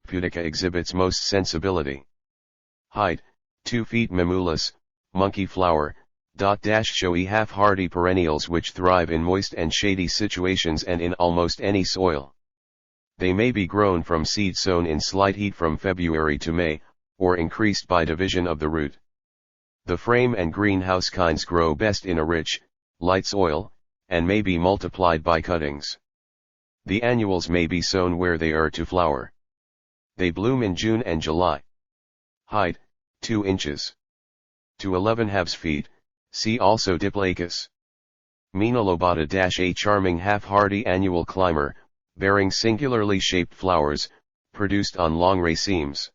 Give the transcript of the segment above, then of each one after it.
pudica exhibits most sensibility. Height, 2 feet. Mimulus, monkey flower, showy half-hardy perennials which thrive in moist and shady situations and in almost any soil. They may be grown from seed sown in slight heat from February to May, or increased by division of the root. The frame and greenhouse kinds grow best in a rich, light soil, and may be multiplied by cuttings. The annuals may be sown where they are to flower. They bloom in June and July. Height, 2 inches. To 11/2 feet, see also Diplacus. Mina lobata a charming half-hardy annual climber, bearing singularly shaped flowers, produced on long racemes.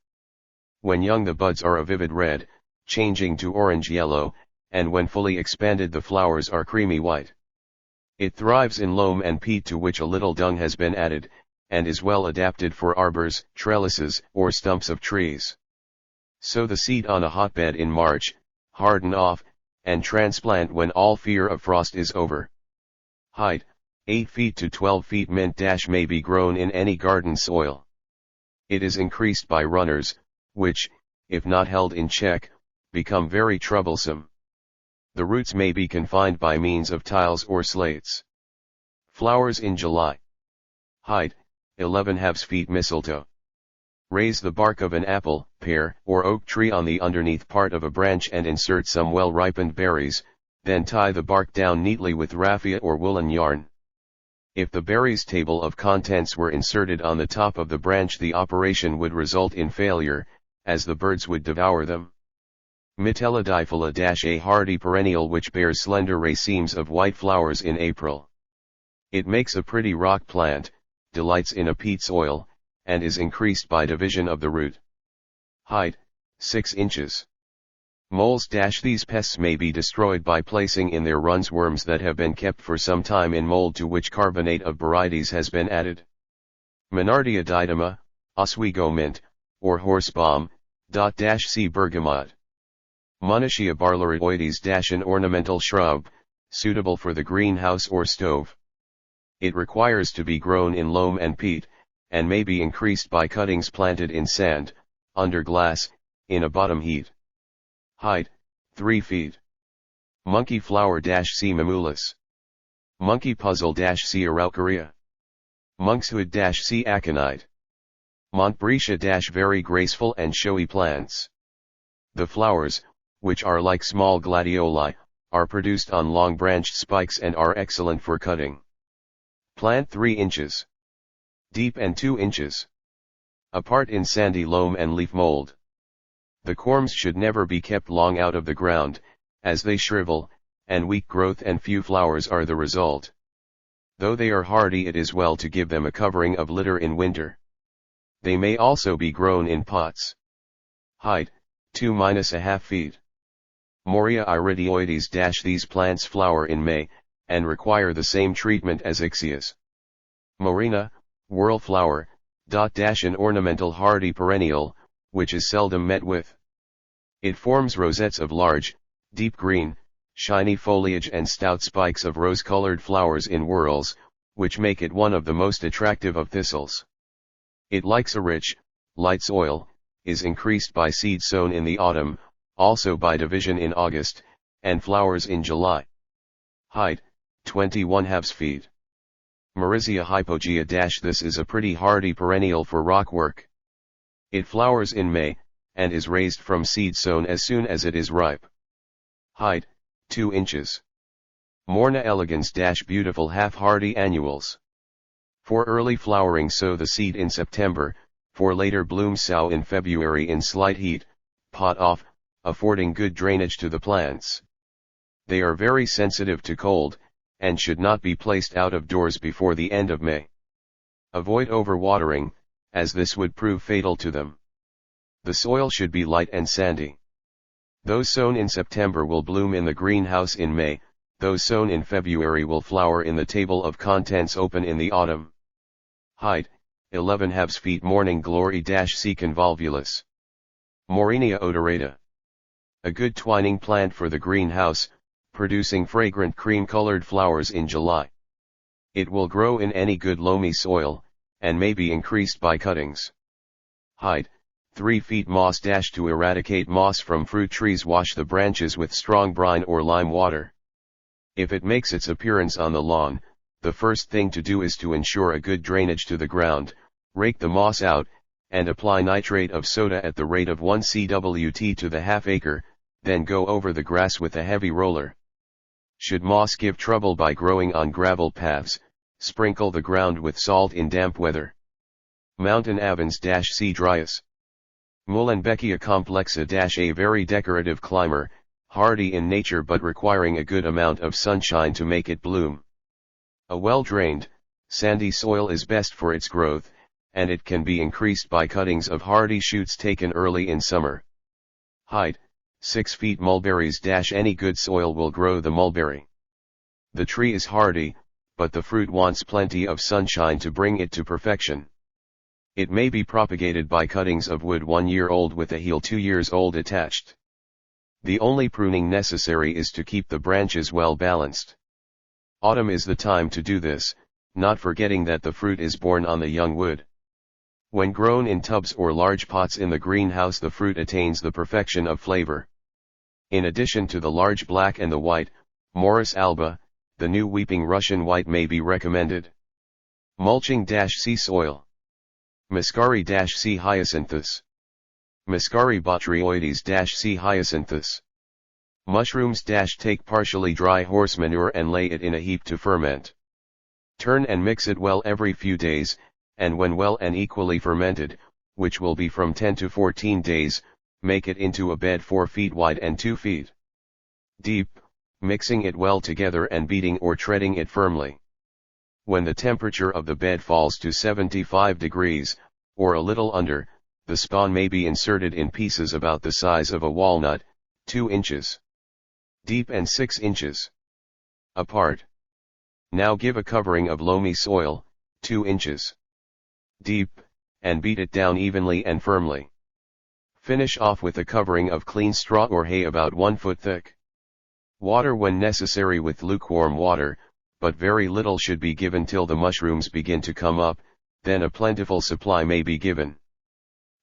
When young the buds are a vivid red, changing to orange-yellow, and when fully expanded the flowers are creamy white. It thrives in loam and peat to which a little dung has been added, and is well adapted for arbors, trellises, or stumps of trees. Sow the seed on a hotbed in March, harden off, and transplant when all fear of frost is over. Height, 8 feet to 12 feet. Mint may be grown in any garden soil. It is increased by runners, which, if not held in check, become very troublesome. The roots may be confined by means of tiles or slates. Flowers in July. Height, 11/2 feet. Mistletoe. Raise the bark of an apple, pear, or oak tree on the underneath part of a branch and insert some well-ripened berries, then tie the bark down neatly with raffia or woolen yarn. If the berries' table of contents were inserted on the top of the branch, the operation would result in failure, as the birds would devour them. Mittelladiphylla a hardy perennial which bears slender racemes of white flowers in April. It makes a pretty rock plant, delights in a peat soil, and is increased by division of the root. Height, 6 inches. Moles these pests may be destroyed by placing in their runs worms that have been kept for some time in mold to which carbonate of barytes has been added. Monardia didyma, Oswego mint, or horsebalm, C. bergamot. Monocia barlaroides an ornamental shrub, suitable for the greenhouse or stove. It requires to be grown in loam and peat, and may be increased by cuttings planted in sand, under glass, in a bottom heat. Height, 3 feet. Monkey flower C. mimulus. Monkey puzzle C. araucaria. Monkshood C. aconite. Montbretia very graceful and showy plants. The flowers, which are like small gladioli, are produced on long branched spikes and are excellent for cutting. Plant 3 inches deep and 2 inches apart in sandy loam and leaf mold. The corms should never be kept long out of the ground, as they shrivel, and weak growth and few flowers are the result. Though they are hardy, it is well to give them a covering of litter in winter. They may also be grown in pots. Height, 2-1/2 feet. Moria iridioides these plants flower in May, and require the same treatment as Ixias. Morena, whirlflower, an ornamental hardy perennial, which is seldom met with. It forms rosettes of large, deep green, shiny foliage and stout spikes of rose-colored flowers in whorls, which make it one of the most attractive of thistles. It likes a rich, light soil, is increased by seed sown in the autumn, also by division in August, and flowers in July. Height, 21/2 feet. Marizia hypogea this is a pretty hardy perennial for rockwork. It flowers in May, and is raised from seed sown as soon as it is ripe. Height, 2 inches. Morna elegans beautiful half-hardy annuals. For early flowering sow the seed in September, for later bloom sow in February in slight heat, pot off, affording good drainage to the plants. They are very sensitive to cold, and should not be placed out of doors before the end of May. Avoid overwatering, as this would prove fatal to them. The soil should be light and sandy. Those sown in September will bloom in the greenhouse in May, those sown in February will flower in the table of contents open in the autumn. Height, 11/2 feet. Morning glory C. convolvulus. Morenia odorata. A good twining plant for the greenhouse, producing fragrant cream-colored flowers in July. It will grow in any good loamy soil, and may be increased by cuttings. Height, 3 feet. Moss dash to eradicate moss from fruit trees. Wash the branches with strong brine or lime water. If it makes its appearance on the lawn, the first thing to do is to ensure a good drainage to the ground, rake the moss out, and apply nitrate of soda at the rate of 1 cwt to the half acre, then go over the grass with a heavy roller. Should moss give trouble by growing on gravel paths, sprinkle the ground with salt in damp weather. Mountain Avens-C. Dryas. Muehlenbeckia complexa. A very decorative climber, hardy in nature but requiring a good amount of sunshine to make it bloom. A well-drained, sandy soil is best for its growth, and it can be increased by cuttings of hardy shoots taken early in summer. Height, 6 feet. Mulberries. Any good soil will grow the mulberry. The tree is hardy, but the fruit wants plenty of sunshine to bring it to perfection. It may be propagated by cuttings of wood 1 year old with a heel 2 years old attached. The only pruning necessary is to keep the branches well balanced. Autumn is the time to do this, not forgetting that the fruit is borne on the young wood. When grown in tubs or large pots in the greenhouse, the fruit attains the perfection of flavor. In addition to the large black and the white, Morus alba, the new weeping Russian white may be recommended. Mulching-C soil. Muscari-C hyacinthus. Muscari botryoides-C hyacinthus. Mushrooms - take partially dry horse manure and lay it in a heap to ferment. Turn and mix it well every few days, and when well and equally fermented, which will be from 10 to 14 days, make it into a bed 4 feet wide and 2 feet deep, mixing it well together and beating or treading it firmly. When the temperature of the bed falls to 75 degrees, or a little under, the spawn may be inserted in pieces about the size of a walnut, 2 inches deep and 6 inches apart. Now give a covering of loamy soil, 2 inches deep, and beat it down evenly and firmly. Finish off with a covering of clean straw or hay about 1 foot thick. Water when necessary with lukewarm water, but very little should be given till the mushrooms begin to come up, then a plentiful supply may be given.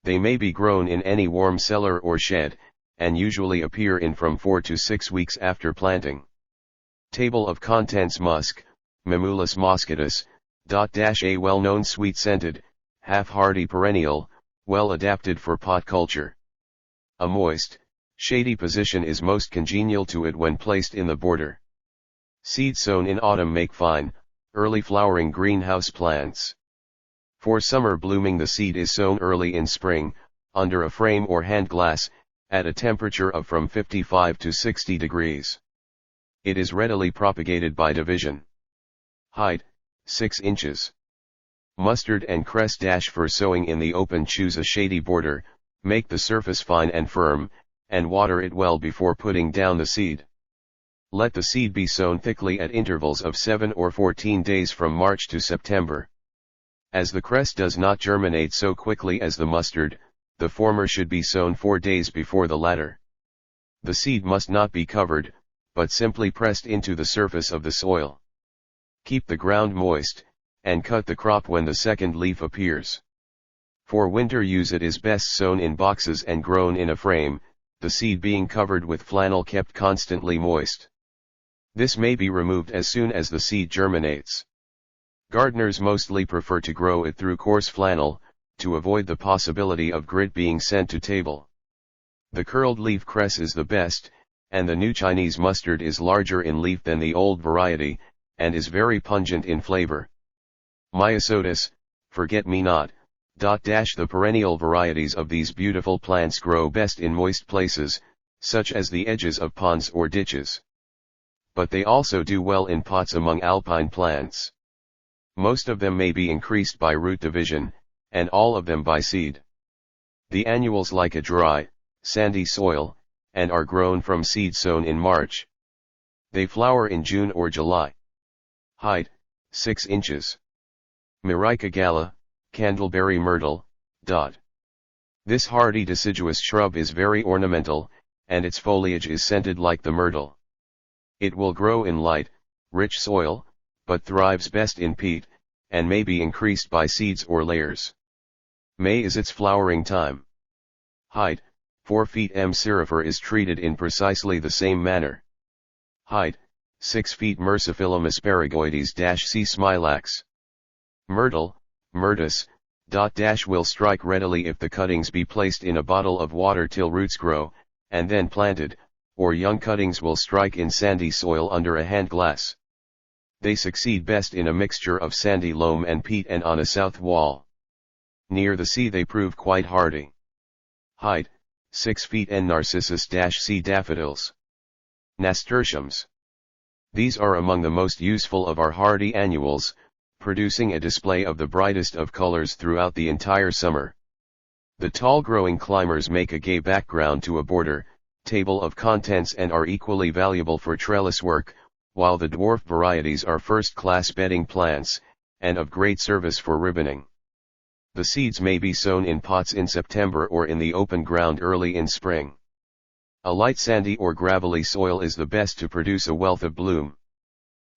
They may be grown in any warm cellar or shed, and usually appear in from 4 to 6 weeks after planting. Table of contents. Musk, Mimulus moschatus, a well-known sweet-scented, half-hardy perennial, well adapted for pot culture. A moist, shady position is most congenial to it when placed in the border. Seed sown in autumn make fine, early flowering greenhouse plants. For summer blooming, the seed is sown early in spring, under a frame or hand glass, at a temperature of from 55 to 60 degrees. It is readily propagated by division. Height, 6 inches. Mustard and cress - for sowing in the open, choose a shady border, make the surface fine and firm, and water it well before putting down the seed. Let the seed be sown thickly at intervals of 7 or 14 days from March to September. As the cress does not germinate so quickly as the mustard, the former should be sown 4 days before the latter. The seed must not be covered, but simply pressed into the surface of the soil. Keep the ground moist, and cut the crop when the second leaf appears. For winter use, it is best sown in boxes and grown in a frame, the seed being covered with flannel kept constantly moist. This may be removed as soon as the seed germinates. Gardeners mostly prefer to grow it through coarse flannel, to avoid the possibility of grit being sent to table. The curled leaf cress is the best, and the new Chinese mustard is larger in leaf than the old variety, and is very pungent in flavor. Myosotis, forget-me-not, the perennial varieties of these beautiful plants grow best in moist places, such as the edges of ponds or ditches. But they also do well in pots among alpine plants. Most of them may be increased by root division, and all of them by seed. The annuals like a dry, sandy soil, and are grown from seed sown in March. They flower in June or July. Height, 6 inches. Myrica gala, candleberry myrtle. This hardy deciduous shrub is very ornamental, and its foliage is scented like the myrtle. It will grow in light, rich soil, but thrives best in peat, and may be increased by seeds or layers. May is its flowering time. Height, 4 feet. M. Syrifer is treated in precisely the same manner. Height, 6 feet. Myrciphyllum asparagoides-C. smilax. Myrtle, Myrtus, will strike readily if the cuttings be placed in a bottle of water till roots grow, and then planted, or young cuttings will strike in sandy soil under a hand glass. They succeed best in a mixture of sandy loam and peat and on a south wall. Near the sea they prove quite hardy. Height, 6 feet. N. Narcissus-C. daffodils. Nasturtiums. These are among the most useful of our hardy annuals, producing a display of the brightest of colors throughout the entire summer. The tall growing climbers make a gay background to a border, table of contents and are equally valuable for trellis work, while the dwarf varieties are first-class bedding plants, and of great service for ribboning. The seeds may be sown in pots in September or in the open ground early in spring. A light sandy or gravelly soil is the best to produce a wealth of bloom.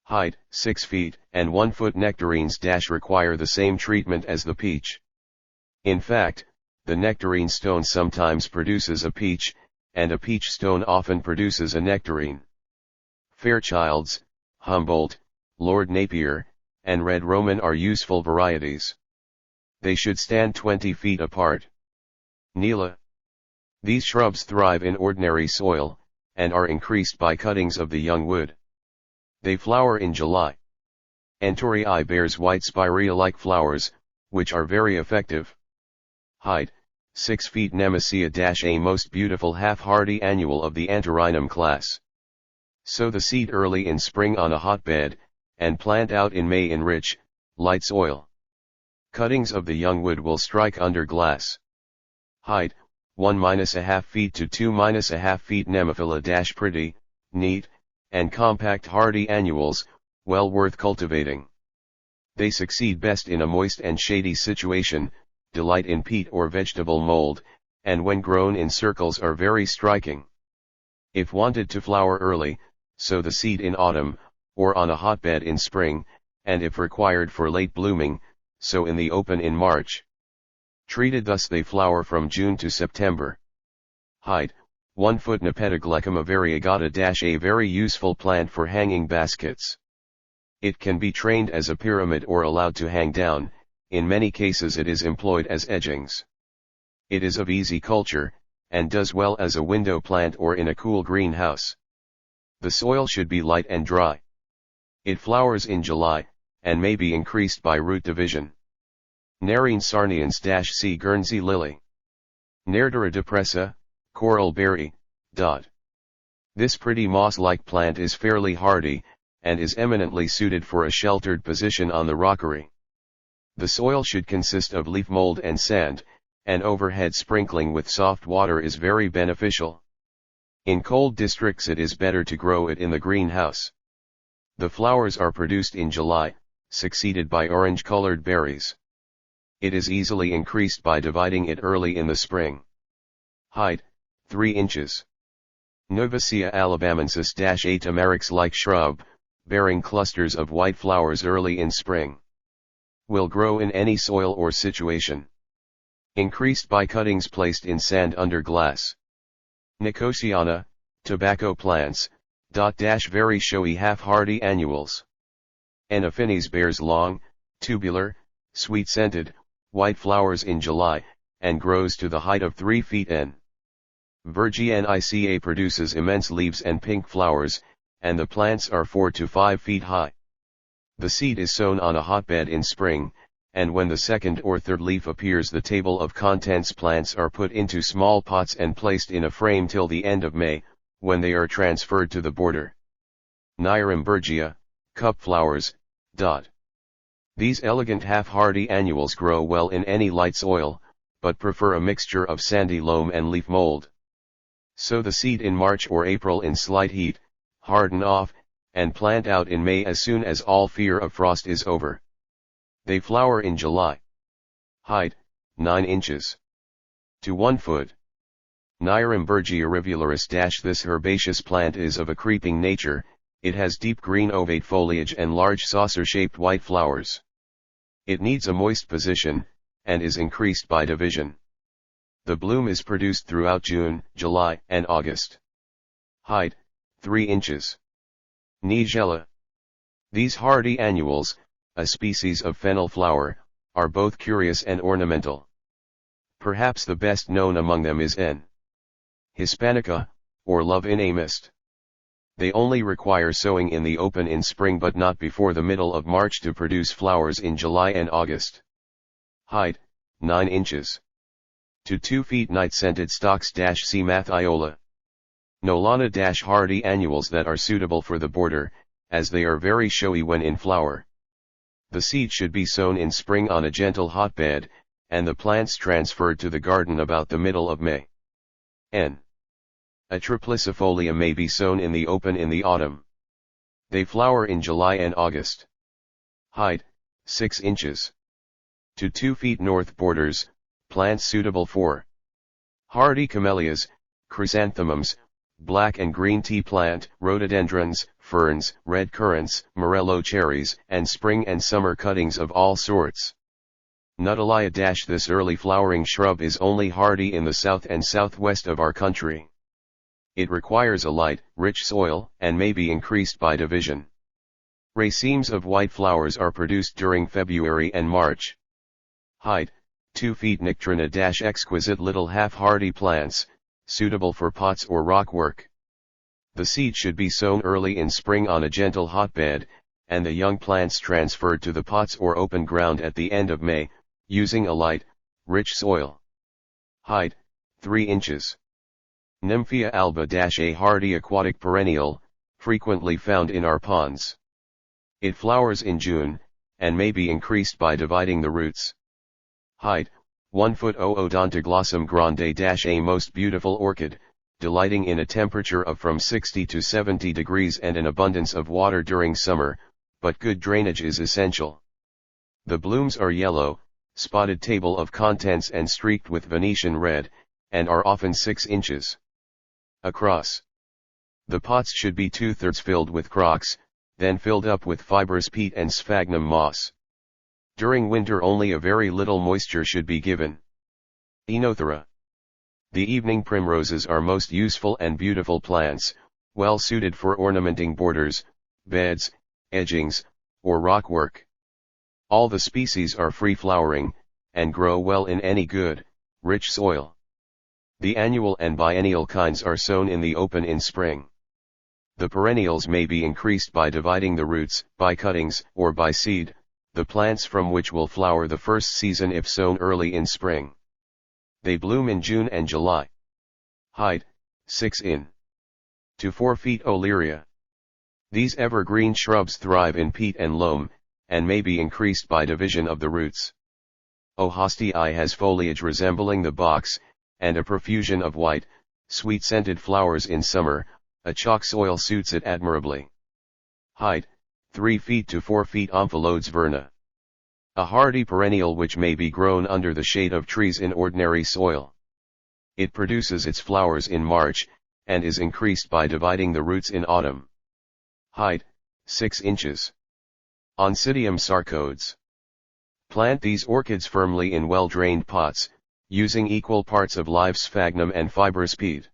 Height, 6 feet, and 1 foot. Nectarines require the same treatment as the peach. In fact, the nectarine stone sometimes produces a peach, and a peach stone often produces a nectarine. Fairchilds, Humboldt, Lord Napier, and Red Roman are useful varieties. They should stand 20 feet apart. Nila. These shrubs thrive in ordinary soil, and are increased by cuttings of the young wood. They flower in July. Antorii bears white spirea-like flowers, which are very effective. Height, 6 feet. Nemesia-A most beautiful half-hardy annual of the Antorinum class. Sow the seed early in spring on a hotbed, and plant out in May in rich, light soil. Cuttings of the young wood will strike under glass. Height, 1-1/2 feet to 2-1/2 feet. Nemophila- pretty, neat, and compact hardy annuals, well worth cultivating. They succeed best in a moist and shady situation, delight in peat or vegetable mold, and when grown in circles are very striking. If wanted to flower early, sow the seed in autumn, or on a hotbed in spring, and if required for late blooming, sow in the open in March. Treated thus they flower from June to September. Height, 1 foot. Nepetoglecuma variegata-A very useful plant for hanging baskets. It can be trained as a pyramid or allowed to hang down, in many cases it is employed as edgings. It is of easy culture, and does well as a window plant or in a cool greenhouse. The soil should be light and dry. It flowers in July, and may be increased by root division. Nerine sarniens-C. Guernsey lily. Nerdura depressa, coral berry. This pretty moss-like plant is fairly hardy, and is eminently suited for a sheltered position on the rockery. The soil should consist of leaf mold and sand, and overhead sprinkling with soft water is very beneficial. In cold districts it is better to grow it in the greenhouse. The flowers are produced in July, succeeded by orange-colored berries. It is easily increased by dividing it early in the spring. Height, 3 inches. Novacea alabamensis-A tamarix-like shrub, bearing clusters of white flowers early in spring. Will grow in any soil or situation. Increased by cuttings placed in sand under glass. Nicotiana, tobacco plants, very showy half-hardy annuals. Anaphanes bears long, tubular, sweet-scented, white flowers in July, and grows to the height of 3 feet. N. Virginica produces immense leaves and pink flowers, and the plants are 4 to 5 feet high. The seed is sown on a hotbed in spring, and when the second or third leaf appears the table of contents plants are put into small pots and placed in a frame till the end of May, when they are transferred to the border. Nyrambergia, cup flowers. These elegant half-hardy annuals grow well in any light soil, but prefer a mixture of sandy loam and leaf mold. Sow the seed in March or April in slight heat, harden off, and plant out in May as soon as all fear of frost is over. They flower in July. Height, 9 inches to 1 foot. Nyrambergia rivularis. This herbaceous plant is of a creeping nature. It has deep green ovate foliage and large saucer-shaped white flowers. It needs a moist position, and is increased by division. The bloom is produced throughout June, July, and August. Height, 3 inches. Nigella. These hardy annuals, a species of fennel flower, are both curious and ornamental. Perhaps the best known among them is N. hispanica, or love in a mist. They only require sowing in the open in spring but not before the middle of March to produce flowers in July and August. Height, 9 inches. To 2 feet. Night-scented stocks C. Mathiola. Nolana hardy annuals that are suitable for the border, as they are very showy when in flower. The seed should be sown in spring on a gentle hotbed, and the plants transferred to the garden about the middle of May. N. Atriplycifolia may be sown in the open in the autumn. They flower in July and August. Height, 6 inches. To 2 feet. North borders, plants suitable for hardy camellias, chrysanthemums, black and green tea plant, rhododendrons, ferns, red currants, morello cherries, and spring and summer cuttings of all sorts. Nuttalia - This early flowering shrub is only hardy in the south and southwest of our country. It requires a light, rich soil, and may be increased by division. Racemes of white flowers are produced during February and March. Height, 2 feet. Nyctrina - Exquisite little half-hardy plants, suitable for pots or rock work. The seed should be sown early in spring on a gentle hotbed, and the young plants transferred to the pots or open ground at the end of May, using a light, rich soil. Height, 3 inches. Nymphea alba - A hardy aquatic perennial, frequently found in our ponds. It flowers in June, and may be increased by dividing the roots. Height, 1 foot. Odontoglossum grande - A most beautiful orchid, delighting in a temperature of from 60 to 70 degrees and an abundance of water during summer, but good drainage is essential. The blooms are yellow, spotted table of contents and streaked with Venetian red, and are often 6 inches across. The pots should be 2/3 filled with crocks, then filled up with fibrous peat and sphagnum moss. During winter only a very little moisture should be given. Oenothera. The evening primroses are most useful and beautiful plants, well suited for ornamenting borders, beds, edgings, or rock work. All the species are free-flowering, and grow well in any good, rich soil. The annual and biennial kinds are sown in the open in spring. The perennials may be increased by dividing the roots, by cuttings, or by seed, the plants from which will flower the first season if sown early in spring. They bloom in June and July. Height, 6 in. To 4 feet. Olearia. These evergreen shrubs thrive in peat and loam, and may be increased by division of the roots. O. Hostii has foliage resembling the box, and a profusion of white, sweet-scented flowers in summer. A chalk soil suits it admirably. Height, 3 feet to 4 feet. Omphalodes verna. A hardy perennial which may be grown under the shade of trees in ordinary soil. It produces its flowers in March, and is increased by dividing the roots in autumn. Height, 6 inches. Oncidium sarcodes. Plant these orchids firmly in well-drained pots, using equal parts of live sphagnum and fibrous peat.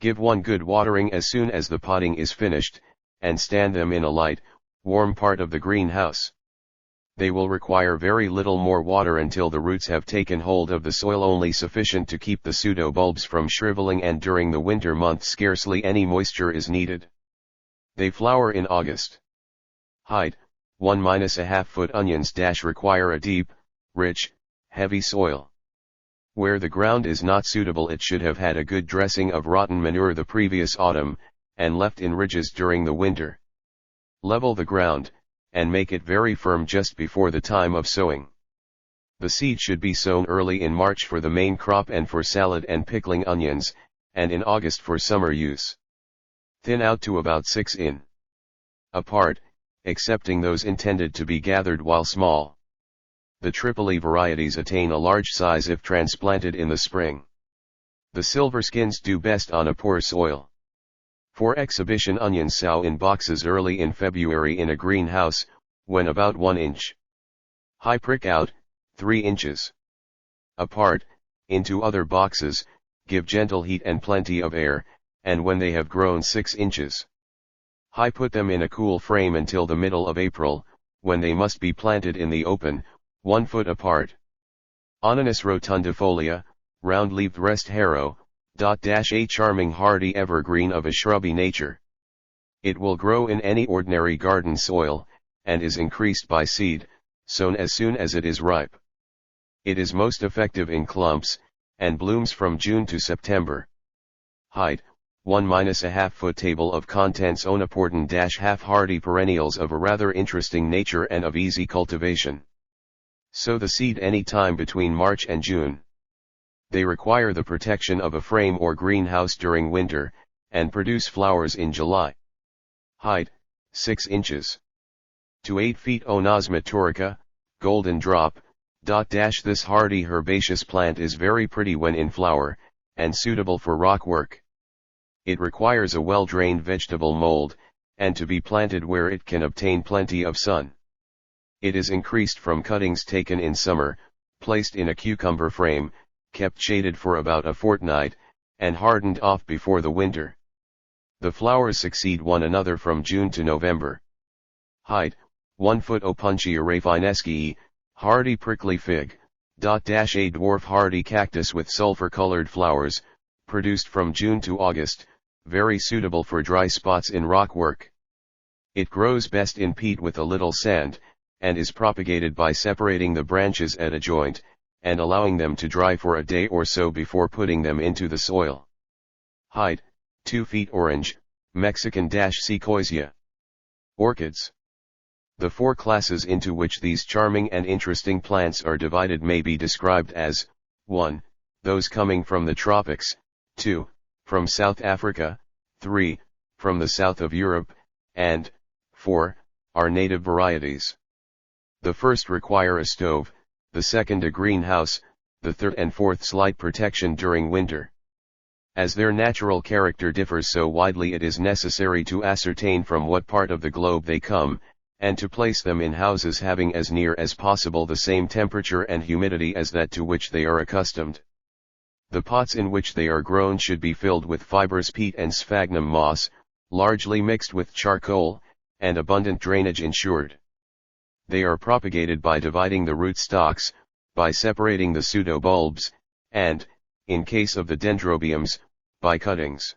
Give one good watering as soon as the potting is finished, and stand them in a light, warm part of the greenhouse. They will require very little more water until the roots have taken hold of the soil, only sufficient to keep the pseudobulbs from shriveling, and during the winter months scarcely any moisture is needed. They flower in August. Height, 1–1/2 foot. Onions - require a deep, rich, heavy soil. Where the ground is not suitable it should have had a good dressing of rotten manure the previous autumn, and left in ridges during the winter. Level the ground, and make it very firm just before the time of sowing. The seed should be sown early in March for the main crop and for salad and pickling onions, and in August for summer use. Thin out to about 6 in. apart, excepting those intended to be gathered while small. The Tripoli varieties attain a large size if transplanted in the spring. The silver skins do best on a poor soil. For exhibition, onions sow in boxes early in February in a greenhouse, when about 1 inch high. Prick out, 3 inches. apart, into other boxes, give gentle heat and plenty of air, and when they have grown 6 inches high, put them in a cool frame until the middle of April, when they must be planted in the open, 1 foot apart. Ananas rotundifolia, round-leaved rest harrow, a charming hardy evergreen of a shrubby nature. It will grow in any ordinary garden soil, and is increased by seed, sown as soon as it is ripe. It is most effective in clumps, and blooms from June to September. Height, 1-1/2 foot. Table of contents. Onoportan half hardy perennials of a rather interesting nature and of easy cultivation. Sow the seed any time between March and June. They require the protection of a frame or greenhouse during winter, and produce flowers in July. Height, 6 inches to 8 feet. Onosma turica, golden drop. This hardy herbaceous plant is very pretty when in flower, and suitable for rock work. It requires a well-drained vegetable mold, and to be planted where it can obtain plenty of sun. It is increased from cuttings taken in summer, placed in a cucumber frame, kept shaded for about a fortnight, and hardened off before the winter. The flowers succeed one another from June to November. Height, 1 foot. Opuntia raffinescii, hardy prickly fig. A dwarf hardy cactus with sulfur-colored flowers, produced from June to August, very suitable for dry spots in rock work. It grows best in peat with a little sand, and is propagated by separating the branches at a joint, and allowing them to dry for a day or so before putting them into the soil. Height, 2 feet. Orange, Mexican Sequoia. Orchids. The 4 classes into which these charming and interesting plants are divided may be described as, 1. Those coming from the tropics, 2. From South Africa, 3. From the south of Europe, and 4. Are native varieties. The first require a stove, the second a greenhouse, the third and fourth slight protection during winter. As their natural character differs so widely, it is necessary to ascertain from what part of the globe they come, and to place them in houses having as near as possible the same temperature and humidity as that to which they are accustomed. The pots in which they are grown should be filled with fibrous peat and sphagnum moss, largely mixed with charcoal, and abundant drainage ensured. They are propagated by dividing the root stalks, by separating the pseudobulbs, and, in case of the dendrobiums, by cuttings.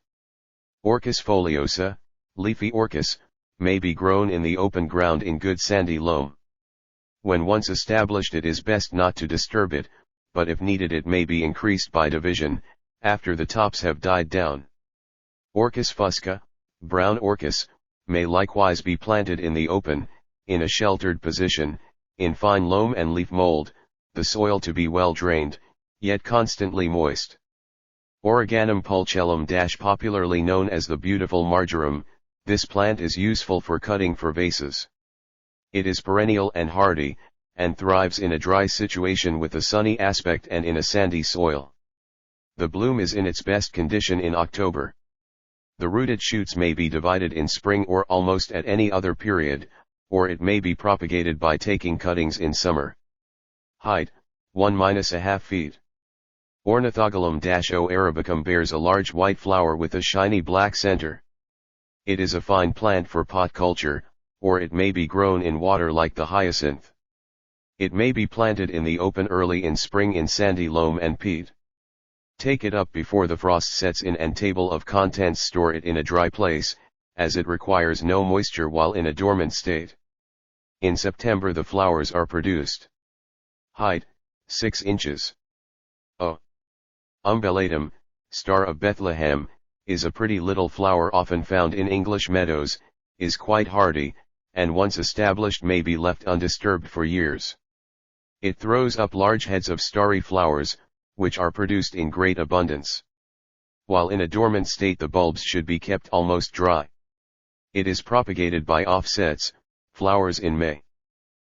Orchis foliosa, leafy orchis, may be grown in the open ground in good sandy loam. When once established, it is best not to disturb it, but if needed it may be increased by division, after the tops have died down. Orchis fusca, brown orchis, may likewise be planted in the open, in a sheltered position, in fine loam and leaf mold, the soil to be well drained, yet constantly moist. Oreganum pulchellum popularly known as the beautiful marjoram, this plant is useful for cutting for vases. It is perennial and hardy, and thrives in a dry situation with a sunny aspect and in a sandy soil. The bloom is in its best condition in October. The rooted shoots may be divided in spring or almost at any other period, or it may be propagated by taking cuttings in summer. Height, 1-1/2 feet. Ornithogalum O. arabicum bears a large white flower with a shiny black center. It is a fine plant for pot culture, or it may be grown in water like the hyacinth. It may be planted in the open early in spring in sandy loam and peat. Take it up before the frost sets in, and table of contents store it in a dry place, as it requires no moisture while in a dormant state. In September the flowers are produced. Height, 6 inches. O. Umbellatum, Star of Bethlehem, is a pretty little flower often found in English meadows, is quite hardy, and once established may be left undisturbed for years. It throws up large heads of starry flowers, which are produced in great abundance. While in a dormant state the bulbs should be kept almost dry. It is propagated by offsets, flowers in May.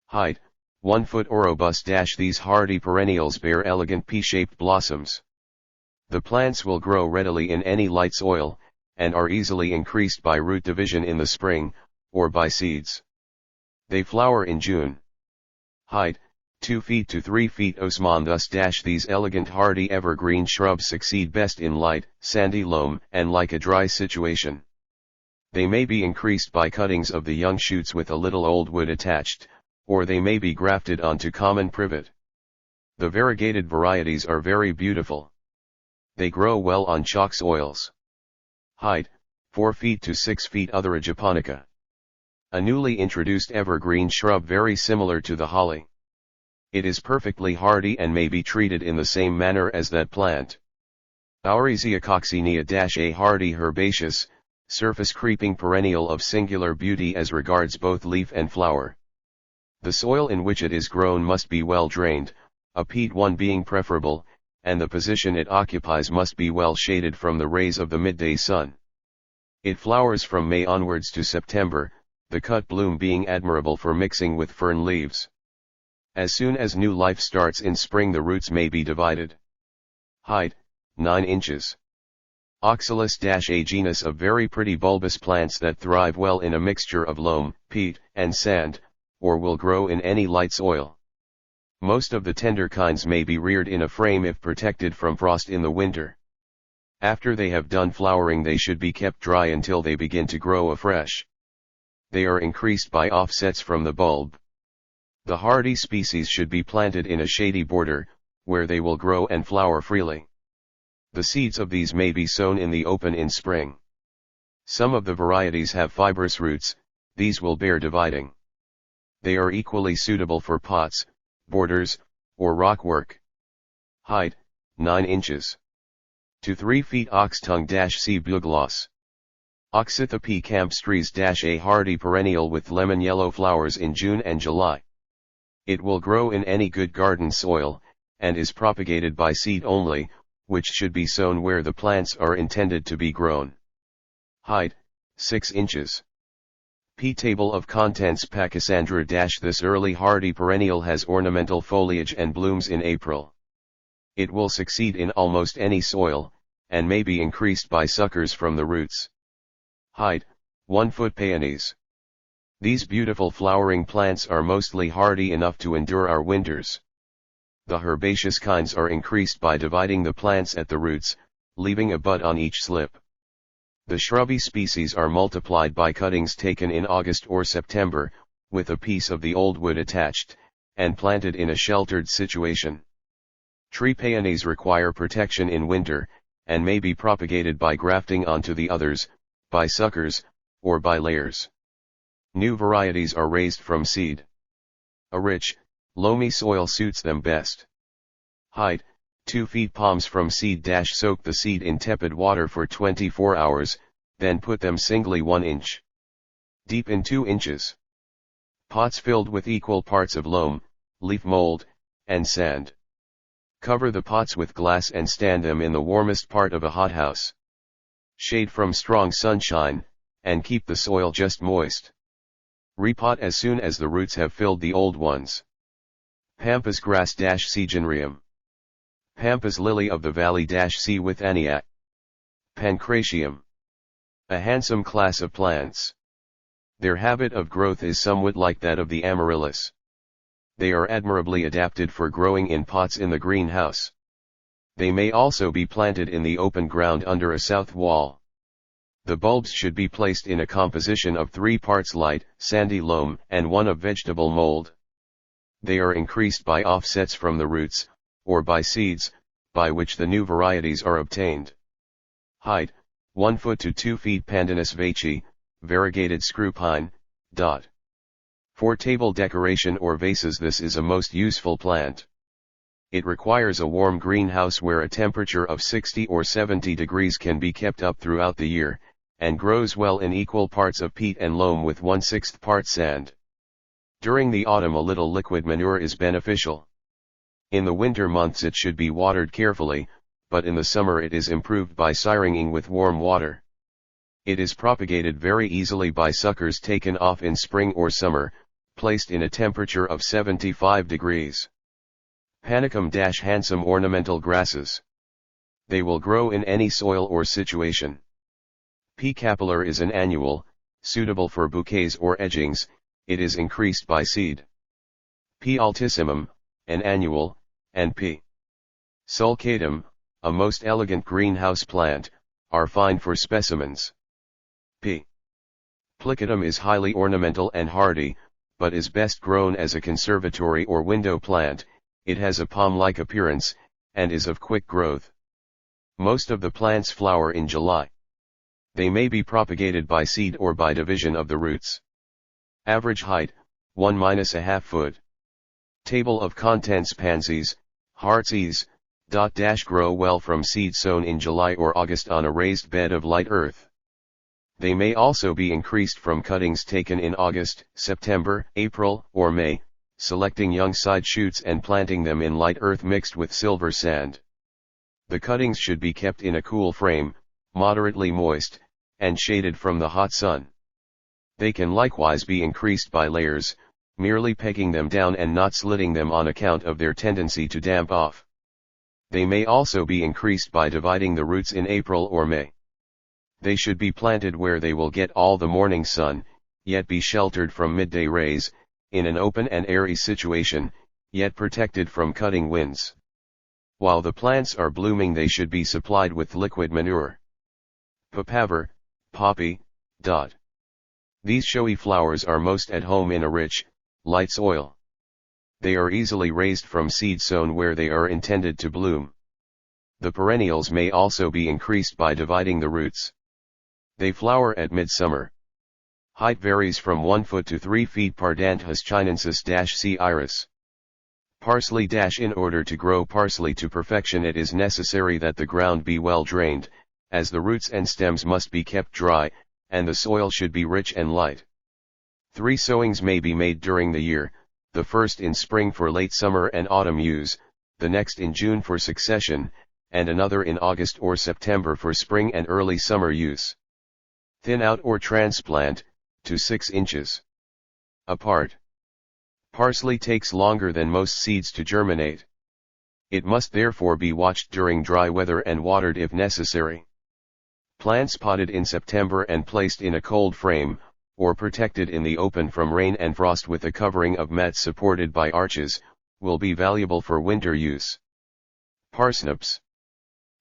Height, 1 foot. Orobus These hardy perennials bear elegant pea-shaped blossoms. The plants will grow readily in any light soil, and are easily increased by root division in the spring, or by seeds. They flower in June. Height, 2 feet to 3 feet Osman. Thus these elegant hardy evergreen shrubs succeed best in light, sandy loam and like a dry situation. They may be increased by cuttings of the young shoots with a little old wood attached, or they may be grafted onto common privet. The variegated varieties are very beautiful. They grow well on chalk soils. Height, 4 feet to 6 feet. Othera japonica. A newly introduced evergreen shrub very similar to the holly. It is perfectly hardy and may be treated in the same manner as that plant. Ourisia coccinea-a hardy herbaceous, surface creeping perennial of singular beauty as regards both leaf and flower. The soil in which it is grown must be well drained, a peat one being preferable, and the position it occupies must be well shaded from the rays of the midday sun. It flowers from May onwards to September, the cut bloom being admirable for mixing with fern leaves. As soon as new life starts in spring, the roots may be divided. Height, 9 inches. Oxalis-a genus of very pretty bulbous plants that thrive well in a mixture of loam, peat, and sand, or will grow in any light soil. Most of the tender kinds may be reared in a frame if protected from frost in the winter. After they have done flowering, they should be kept dry until they begin to grow afresh. They are increased by offsets from the bulb. The hardy species should be planted in a shady border, where they will grow and flower freely. The seeds of these may be sown in the open in spring. Some of the varieties have fibrous roots, these will bear dividing. They are equally suitable for pots, borders, or rockwork. Height, 9 inches. To 3 feet. Oxtongue-C bugloss. Oxytha p. campstrees-a hardy perennial with lemon yellow flowers in June and July. It will grow in any good garden soil, and is propagated by seed only, which should be sown where the plants are intended to be grown. Height, 6 inches. P. Table of contents. Pachysandra. This early hardy perennial has ornamental foliage and blooms in April. It will succeed in almost any soil, and may be increased by suckers from the roots. Height, 1 foot. Peonies. These beautiful flowering plants are mostly hardy enough to endure our winters. The herbaceous kinds are increased by dividing the plants at the roots, leaving a bud on each slip. The shrubby species are multiplied by cuttings taken in August or September, with a piece of the old wood attached, and planted in a sheltered situation. Tree peonies require protection in winter, and may be propagated by grafting onto the others, by suckers, or by layers. New varieties are raised from seed. A rich, loamy soil suits them best. Height, 2 feet. Palms from seed. Soak the seed in tepid water for 24 hours, then put them singly 1 inch deep in 2 inches. Pots filled with equal parts of loam, leaf mold, and sand. Cover the pots with glass and stand them in the warmest part of a hothouse. Shade from strong sunshine, and keep the soil just moist. Repot as soon as the roots have filled the old ones. Pampas grass-C. Generium. Pampas lily of the valley C. withania. Pancratium. A handsome class of plants. Their habit of growth is somewhat like that of the amaryllis. They are admirably adapted for growing in pots in the greenhouse. They may also be planted in the open ground under a south wall. The bulbs should be placed in a composition of 3 parts light, sandy loam and 1 of vegetable mold. They are increased by offsets from the roots, or by seeds, by which the new varieties are obtained. Height, 1 foot to 2 feet. Pandanus veitchii, variegated screw pine. For table decoration or vases, this is a most useful plant. It requires a warm greenhouse where a temperature of 60 or 70 degrees can be kept up throughout the year, and grows well in equal parts of peat and loam with 1/6 part sand. During the autumn a little liquid manure is beneficial. In the winter months it should be watered carefully, but in the summer it is improved by syringing with warm water. It is propagated very easily by suckers taken off in spring or summer, placed in a temperature of 75 degrees. Panicum - handsome ornamental grasses. They will grow in any soil or situation. P. capillare is an annual, suitable for bouquets or edgings. It is increased by seed. P. altissimum, an annual, and P. sulcatum, a most elegant greenhouse plant, are fine for specimens. P. plicatum is highly ornamental and hardy, but is best grown as a conservatory or window plant. It has a palm-like appearance, and is of quick growth. Most of the plants flower in July. They may be propagated by seed or by division of the roots. Average height, 1–1/2 foot. Table of contents: pansies, heartsease, grow well from seed sown in July or August on a raised bed of light earth. They may also be increased from cuttings taken in August, September, April, or May, selecting young side shoots and planting them in light earth mixed with silver sand. The cuttings should be kept in a cool frame, moderately moist, and shaded from the hot sun. They can likewise be increased by layers, merely pegging them down and not slitting them on account of their tendency to damp off. They may also be increased by dividing the roots in April or May. They should be planted where they will get all the morning sun, yet be sheltered from midday rays, in an open and airy situation, yet protected from cutting winds. While the plants are blooming, they should be supplied with liquid manure. Papaver, poppy. These showy flowers are most at home in a rich, light soil. They are easily raised from seed sown where they are intended to bloom. The perennials may also be increased by dividing the roots. They flower at midsummer. Height varies from 1 foot to 3 feet. Pardanthus chinensis-C. iris. Parsley. In order to grow parsley to perfection, it is necessary that the ground be well drained, as the roots and stems must be kept dry, and the soil should be rich and light. 3 sowings may be made during the year, the first in spring for late summer and autumn use, the next in June for succession, and another in August or September for spring and early summer use. Thin out or transplant, to 6 inches apart. Parsley takes longer than most seeds to germinate. It must therefore be watched during dry weather and watered if necessary. Plants potted in September and placed in a cold frame, or protected in the open from rain and frost with a covering of mats supported by arches, will be valuable for winter use. Parsnips.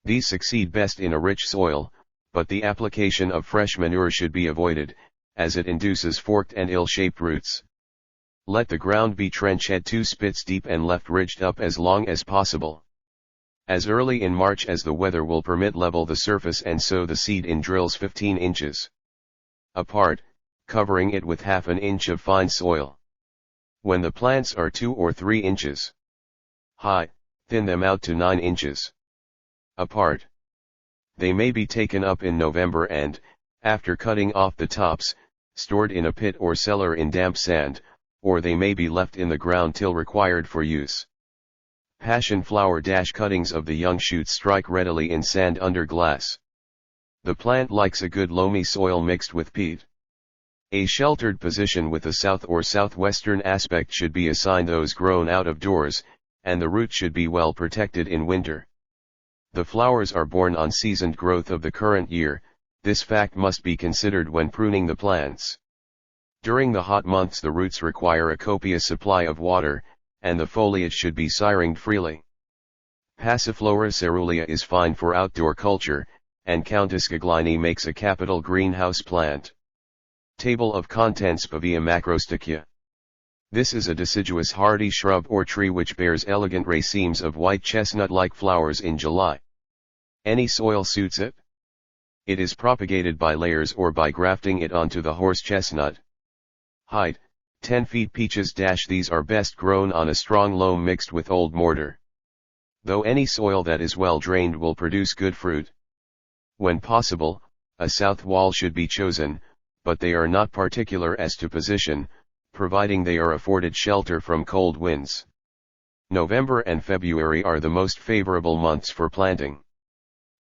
These succeed best in a rich soil, but the application of fresh manure should be avoided, as it induces forked and ill-shaped roots. Let the ground be trench-head 2 spits deep and left ridged up as long as possible. As early in March as the weather will permit, level the surface and sow the seed in drills 15 inches apart, covering it with ½ inch of fine soil. When the plants are 2 or 3 inches high, thin them out to 9 inches apart. They may be taken up in November and, after cutting off the tops, stored in a pit or cellar in damp sand, or they may be left in the ground till required for use. Passion flower. Cuttings of the young shoots strike readily in sand under glass. The plant likes a good loamy soil mixed with peat. A sheltered position with a south or southwestern aspect should be assigned those grown out of doors, and the root should be well protected in winter. The flowers are born on seasoned growth of the current year. This fact must be considered when pruning the plants. During the hot months the roots require a copious supply of water, and the foliage should be syringed freely. Passiflora caerulea is fine for outdoor culture, and Countess Gaglini makes a capital greenhouse plant. Table of contents: Pavia macrostachya. This is a deciduous hardy shrub or tree which bears elegant racemes of white chestnut-like flowers in July. Any soil suits it. It is propagated by layers or by grafting it onto the horse chestnut. Height, 10 feet. Peaches. These are best grown on a strong loam mixed with old mortar. Though any soil that is well drained will produce good fruit. When possible, a south wall should be chosen, but they are not particular as to position, providing they are afforded shelter from cold winds. November and February are the most favorable months for planting.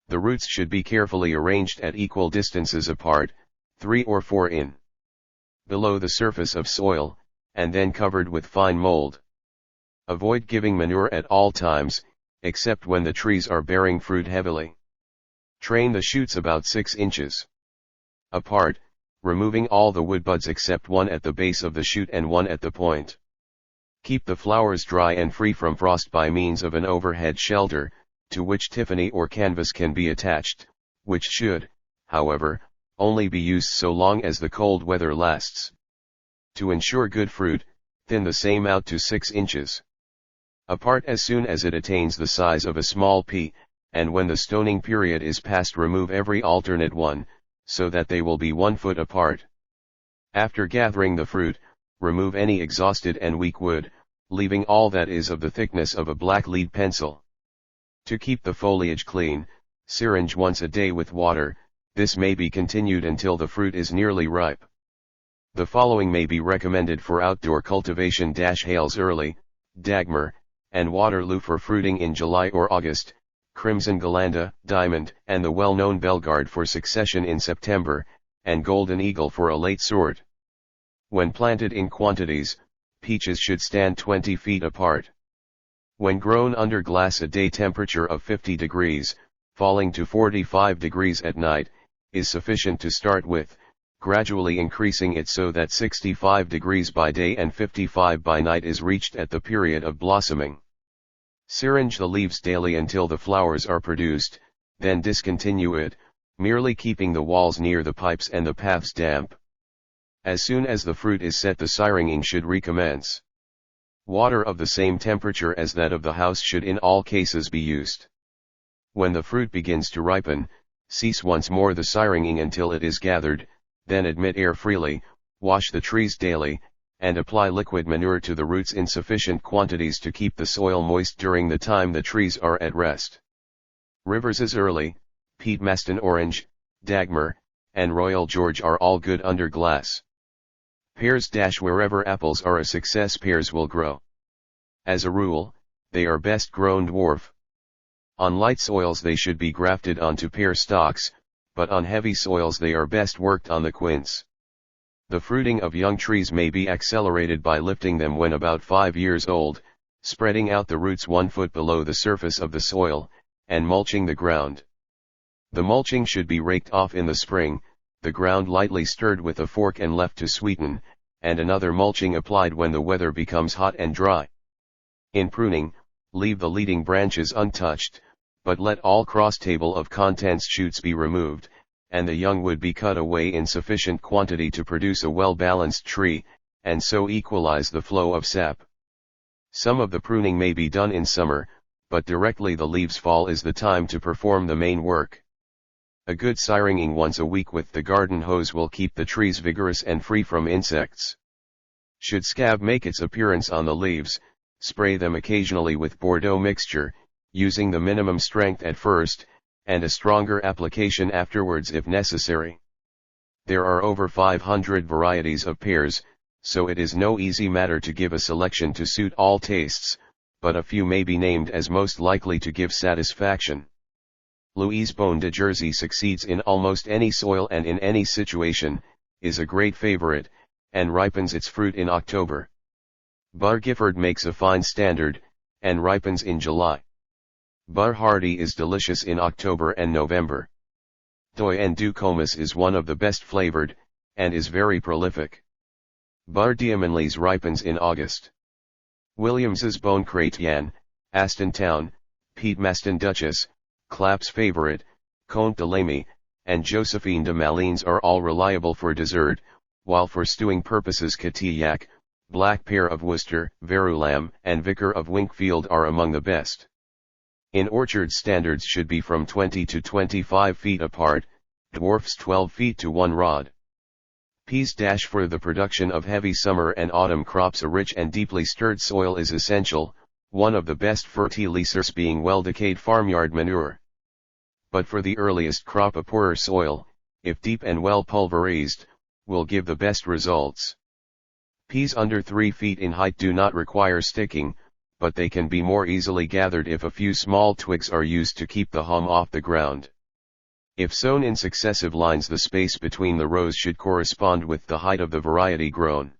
The roots should be carefully arranged at equal distances apart, 3 or 4 in. below the surface of soil, and then covered with fine mold. Avoid giving manure at all times, except when the trees are bearing fruit heavily. Train the shoots about 6 inches apart, removing all the wood buds except one at the base of the shoot and one at the point. Keep the flowers dry and free from frost by means of an overhead shelter, to which Tiffany or canvas can be attached, which should, however, only be used so long as the cold weather lasts. To ensure good fruit, thin the same out to 6 inches apart as soon as it attains the size of a small pea, and when the stoning period is past remove every alternate one, so that they will be 1 foot apart. After gathering the fruit, remove any exhausted and weak wood, leaving all that is of the thickness of a black lead pencil. To keep the foliage clean, syringe once a day with water. This may be continued until the fruit is nearly ripe. The following may be recommended for outdoor cultivation: Hales Early, Dagmar, and Waterloo for fruiting in July or August, Crimson Galanda, Diamond, and the well-known Bellegarde for succession in September, and Golden Eagle for a late sort. When planted in quantities, peaches should stand 20 feet apart. When grown under glass, a day temperature of 50 degrees, falling to 45 degrees at night, is sufficient to start with, gradually increasing it so that 65 degrees by day and 55 by night is reached at the period of blossoming. Syringe the leaves daily until the flowers are produced, then discontinue it, merely keeping the walls near the pipes and the paths damp. As soon as the fruit is set, the syringing should recommence. Water of the same temperature as that of the house should in all cases be used. When the fruit begins to ripen, cease once more the syringing until it is gathered, then admit air freely, wash the trees daily, and apply liquid manure to the roots in sufficient quantities to keep the soil moist during the time the trees are at rest. Rivers's Early, Peatmaston Orange, Dagmar, and Royal George are all good under glass. Pears - Wherever apples are a success, pears will grow. As a rule, they are best grown dwarf. On light soils they should be grafted onto pear stalks, but on heavy soils they are best worked on the quince. The fruiting of young trees may be accelerated by lifting them when about 5 years old, spreading out the roots 1 foot below the surface of the soil, and mulching the ground. The mulching should be raked off in the spring, the ground lightly stirred with a fork and left to sweeten, and another mulching applied when the weather becomes hot and dry. In pruning, leave the leading branches untouched, but let all cross-table of contents shoots be removed, and the young wood be cut away in sufficient quantity to produce a well-balanced tree, and so equalize the flow of sap. Some of the pruning may be done in summer, but directly the leaves fall is the time to perform the main work. A good syringing once a week with the garden hose will keep the trees vigorous and free from insects. Should scab make its appearance on the leaves, spray them occasionally with Bordeaux mixture, using the minimum strength at first, and a stronger application afterwards if necessary. There are over 500 varieties of pears, so it is no easy matter to give a selection to suit all tastes, but a few may be named as most likely to give satisfaction. Louise Bonne de Jersey succeeds in almost any soil and in any situation, is a great favorite, and ripens its fruit in October. Bar Gifford makes a fine standard, and ripens in July. Bar Hardy is delicious in October and November. Doy and du Comus is one of the best flavored, and is very prolific. Bar Diamonlis ripens in August. Williams's Bonne Chrétienne, Aston Town, Peatmaston Duchess, Clapp's Favorite, Comte de Lamy, and Josephine de Malines are all reliable for dessert, while for stewing purposes Catillac, Black Pear of Worcester, Verulam, and Vicar of Winkfield are among the best. In orchards, standards should be from 20 to 25 feet apart, dwarfs 12 feet to 1 rod. Peas - For the production of heavy summer and autumn crops, a rich and deeply stirred soil is essential, one of the best fertilizers being well-decayed farmyard manure. But for the earliest crop, a poorer soil, if deep and well pulverized, will give the best results. Peas under 3 feet in height do not require sticking, but they can be more easily gathered if a few small twigs are used to keep the hum off the ground. If sown in successive lines, the space between the rows should correspond with the height of the variety grown.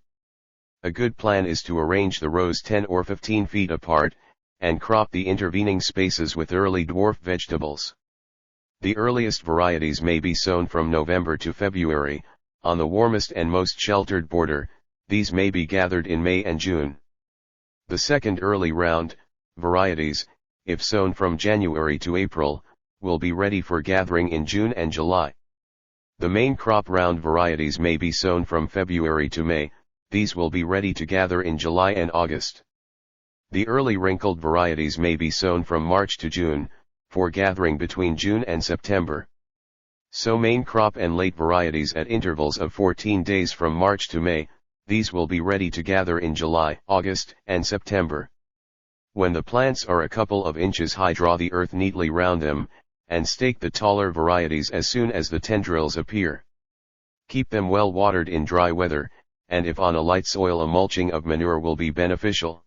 A good plan is to arrange the rows 10 or 15 feet apart, and crop the intervening spaces with early dwarf vegetables. The earliest varieties may be sown from November to February, on the warmest and most sheltered border. These may be gathered in May and June. The second early round varieties, if sown from January to April, will be ready for gathering in June and July. The main crop round varieties may be sown from February to May, these will be ready to gather in July and August. The early wrinkled varieties may be sown from March to June, for gathering between June and September. Sow main crop and late varieties at intervals of 14 days from March to May, these will be ready to gather in July, August, and September. When the plants are a couple of inches high, draw the earth neatly round them, and stake the taller varieties as soon as the tendrils appear. Keep them well watered in dry weather, and if on a light soil, a mulching of manure will be beneficial.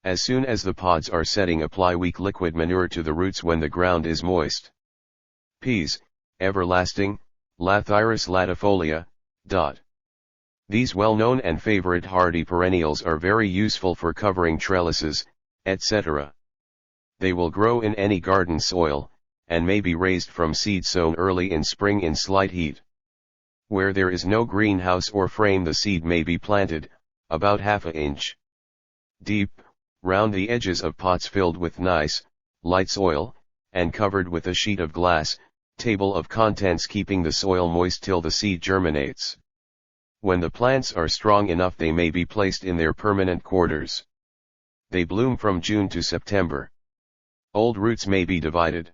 As soon as the pods are setting, apply weak liquid manure to the roots when the ground is moist. Peas, everlasting, Lathyrus latifolia. These well-known and favorite hardy perennials are very useful for covering trellises, etc. They will grow in any garden soil, and may be raised from seed sown early in spring in slight heat. Where there is no greenhouse or frame, the seed may be planted, about ½ inch deep, round the edges of pots filled with nice, light soil, and covered with a sheet of glass, table of contents keeping the soil moist till the seed germinates. When the plants are strong enough, they may be placed in their permanent quarters. They bloom from June to September. Old roots may be divided.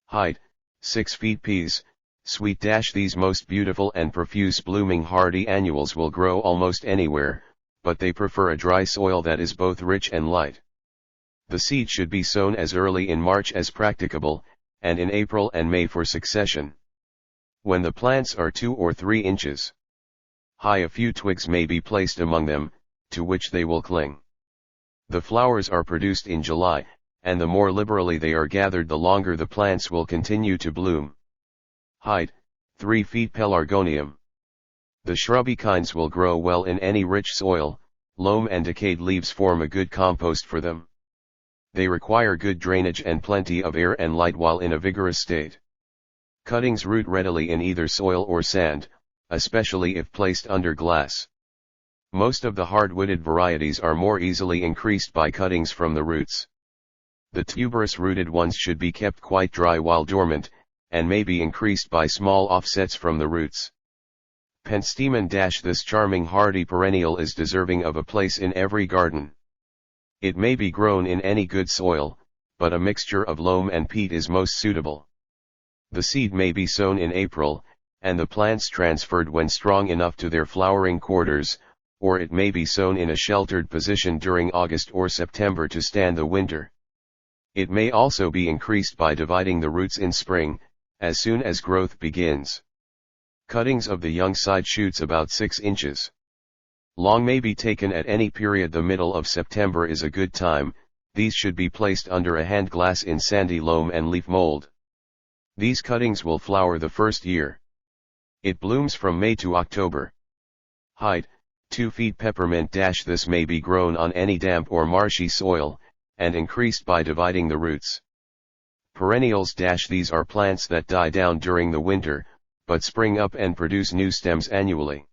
Height, 6 feet. Peas, sweet. These most beautiful and profuse blooming hardy annuals will grow almost anywhere, but they prefer a dry soil that is both rich and light. The seed should be sown as early in March as practicable, and in April and May for succession. When the plants are 2 or 3 inches high, a few twigs may be placed among them, to which they will cling. The flowers are produced in July, and the more liberally they are gathered, the longer the plants will continue to bloom. Height, 3 feet. Pelargonium. The shrubby kinds will grow well in any rich soil. Loam and decayed leaves form a good compost for them. They require good drainage and plenty of air and light while in a vigorous state. Cuttings root readily in either soil or sand, especially if placed under glass. Most of the hard-wooded varieties are more easily increased by cuttings from the roots. The tuberous rooted ones should be kept quite dry while dormant, and may be increased by small offsets from the roots. Penstemon. This charming hardy perennial is deserving of a place in every garden. It may be grown in any good soil, but a mixture of loam and peat is most suitable. The seed may be sown in April, and the plants transferred when strong enough to their flowering quarters, or it may be sown in a sheltered position during August or September to stand the winter. It may also be increased by dividing the roots in spring, as soon as growth begins. Cuttings of the young side shoots about 6 inches long may be taken at any period. The middle of September is a good time. These should be placed under a hand glass in sandy loam and leaf mold. These cuttings will flower the first year. It blooms from May to October. Height, 2 feet. Peppermint. This may be grown on any damp or marshy soil, and increased by dividing the roots. Perennials. These are plants that die down during the winter, but spring up and produce new stems annually.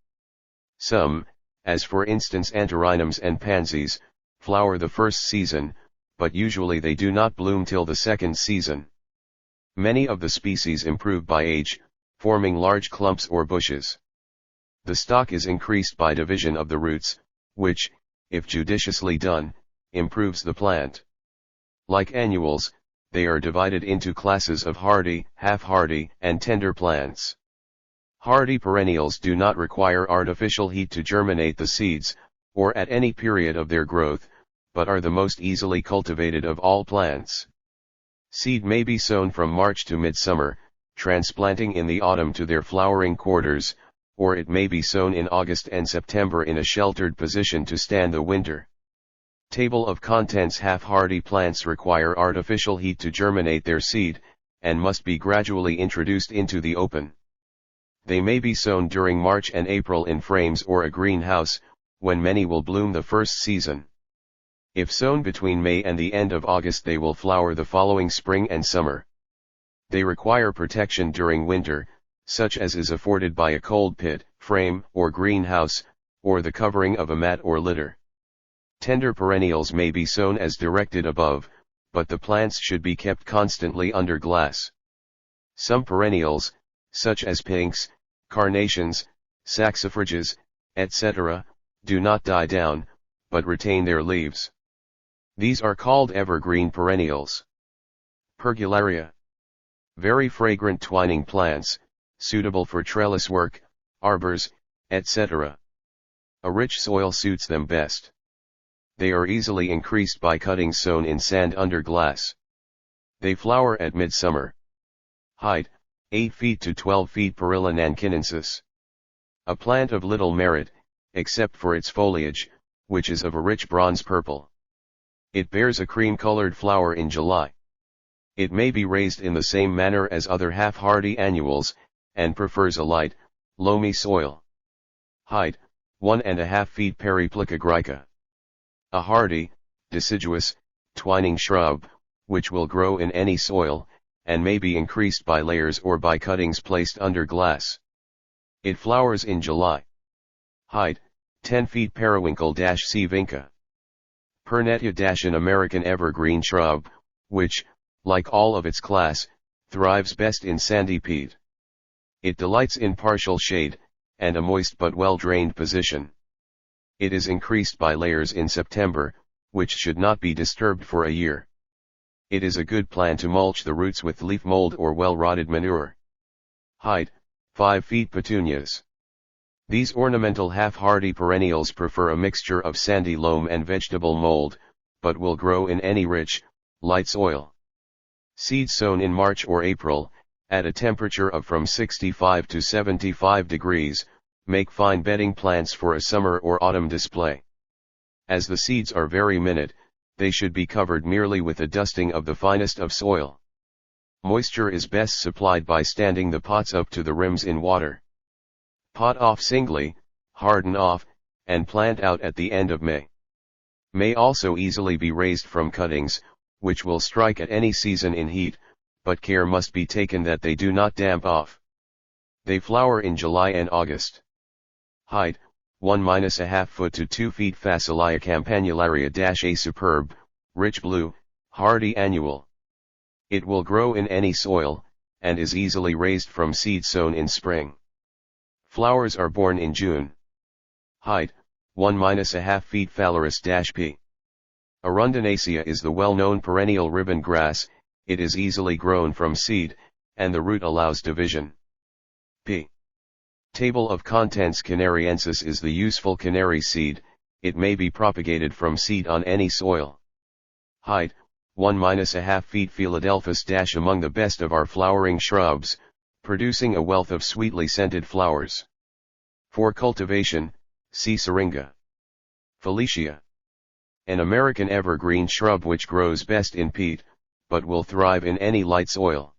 Some, as for instance antirrhinums and pansies, flower the first season, but usually they do not bloom till the second season. Many of the species improve by age, forming large clumps or bushes. The stock is increased by division of the roots, which, if judiciously done, improves the plant. Like annuals, they are divided into classes of hardy, half-hardy, and tender plants. Hardy perennials do not require artificial heat to germinate the seeds, or at any period of their growth, but are the most easily cultivated of all plants. Seed may be sown from March to midsummer, transplanting in the autumn to their flowering quarters, or it may be sown in August and September in a sheltered position to stand the winter. Table of contents. Half-hardy plants require artificial heat to germinate their seed, and must be gradually introduced into the open. They may be sown during March and April in frames or a greenhouse, when many will bloom the first season. If sown between May and the end of August, they will flower the following spring and summer. They require protection during winter, such as is afforded by a cold pit, frame, or greenhouse, or the covering of a mat or litter. Tender perennials may be sown as directed above, but the plants should be kept constantly under glass. Some perennials, such as pinks, carnations, saxifrages, etc., do not die down, but retain their leaves. These are called evergreen perennials. Pergularia. Very fragrant twining plants, suitable for trellis work, arbors, etc. A rich soil suits them best. They are easily increased by cuttings sown in sand under glass. They flower at midsummer. Height, 8 feet to 12 feet. Perilla nankinensis. A plant of little merit, except for its foliage, which is of a rich bronze purple. It bears a cream-colored flower in July. It may be raised in the same manner as other half-hardy annuals, and prefers a light, loamy soil. Height, 1.5 feet. Periplica grica. A hardy, deciduous, twining shrub, which will grow in any soil, and may be increased by layers or by cuttings placed under glass. It flowers in July. Height, 10 feet. Periwinkle-C. vinca. Pernetia. An American evergreen shrub, which, like all of its class, thrives best in sandy peat. It delights in partial shade, and a moist but well-drained position. It is increased by layers in September, which should not be disturbed for a year. It is a good plan to mulch the roots with leaf mold or well-rotted manure. Height, 5 feet. Petunias. These ornamental half-hardy perennials prefer a mixture of sandy loam and vegetable mold, but will grow in any rich, light soil. Seeds sown in March or April, at a temperature of from 65 to 75 degrees, make fine bedding plants for a summer or autumn display. As the seeds are very minute, they should be covered merely with a dusting of the finest of soil. Moisture is best supplied by standing the pots up to the rims in water. Pot off singly, harden off, and plant out at the end of May. May also easily be raised from cuttings, which will strike at any season in heat, but care must be taken that they do not damp off. They flower in July and August. Height, 1.5 foot to 2 feet. Phacelia campanularia-A. Superb, rich blue, hardy annual. It will grow in any soil, and is easily raised from seed sown in spring. Flowers are born in June. Height, 1.5 feet. Phalaris-P. Arundinacea is the well-known perennial ribbon grass. It is easily grown from seed, and the root allows division. P. Table of contents. Canariensis is the useful canary seed. It may be propagated from seed on any soil. Height, 1.5 feet. Philadelphus- among the best of our flowering shrubs, producing a wealth of sweetly scented flowers. For cultivation, see Syringa. Felicia. An American evergreen shrub which grows best in peat, but will thrive in any light soil.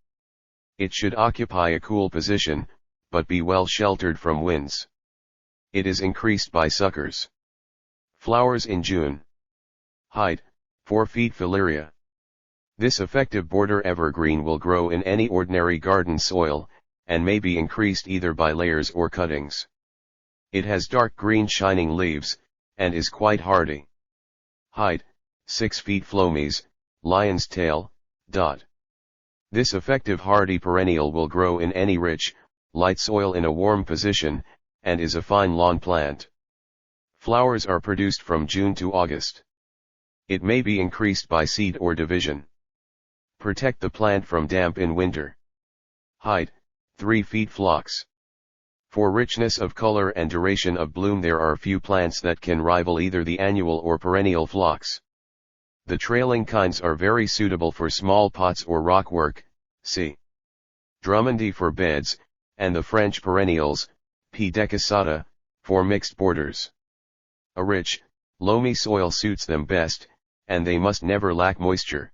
It should occupy a cool position, but be well sheltered from winds. It is increased by suckers. Flowers in June. Height, 4 feet. Phaleria. This effective border evergreen will grow in any ordinary garden soil, and may be increased either by layers or cuttings. It has dark green shining leaves, and is quite hardy. Height, 6 feet. Phlomes, lion's tail, dot. This effective hardy perennial will grow in any rich, light soil in a warm position, and is a fine lawn plant. Flowers are produced from June to August. It may be increased by seed or division. Protect the plant from damp in winter. Height, 3 feet. Phlox. For richness of color and duration of bloom there are few plants that can rival either the annual or perennial phlox. The trailing kinds are very suitable for small pots or rock work, c. Drummondii for beds, and the French perennials, P. decussata, for mixed borders. A rich, loamy soil suits them best, and they must never lack moisture.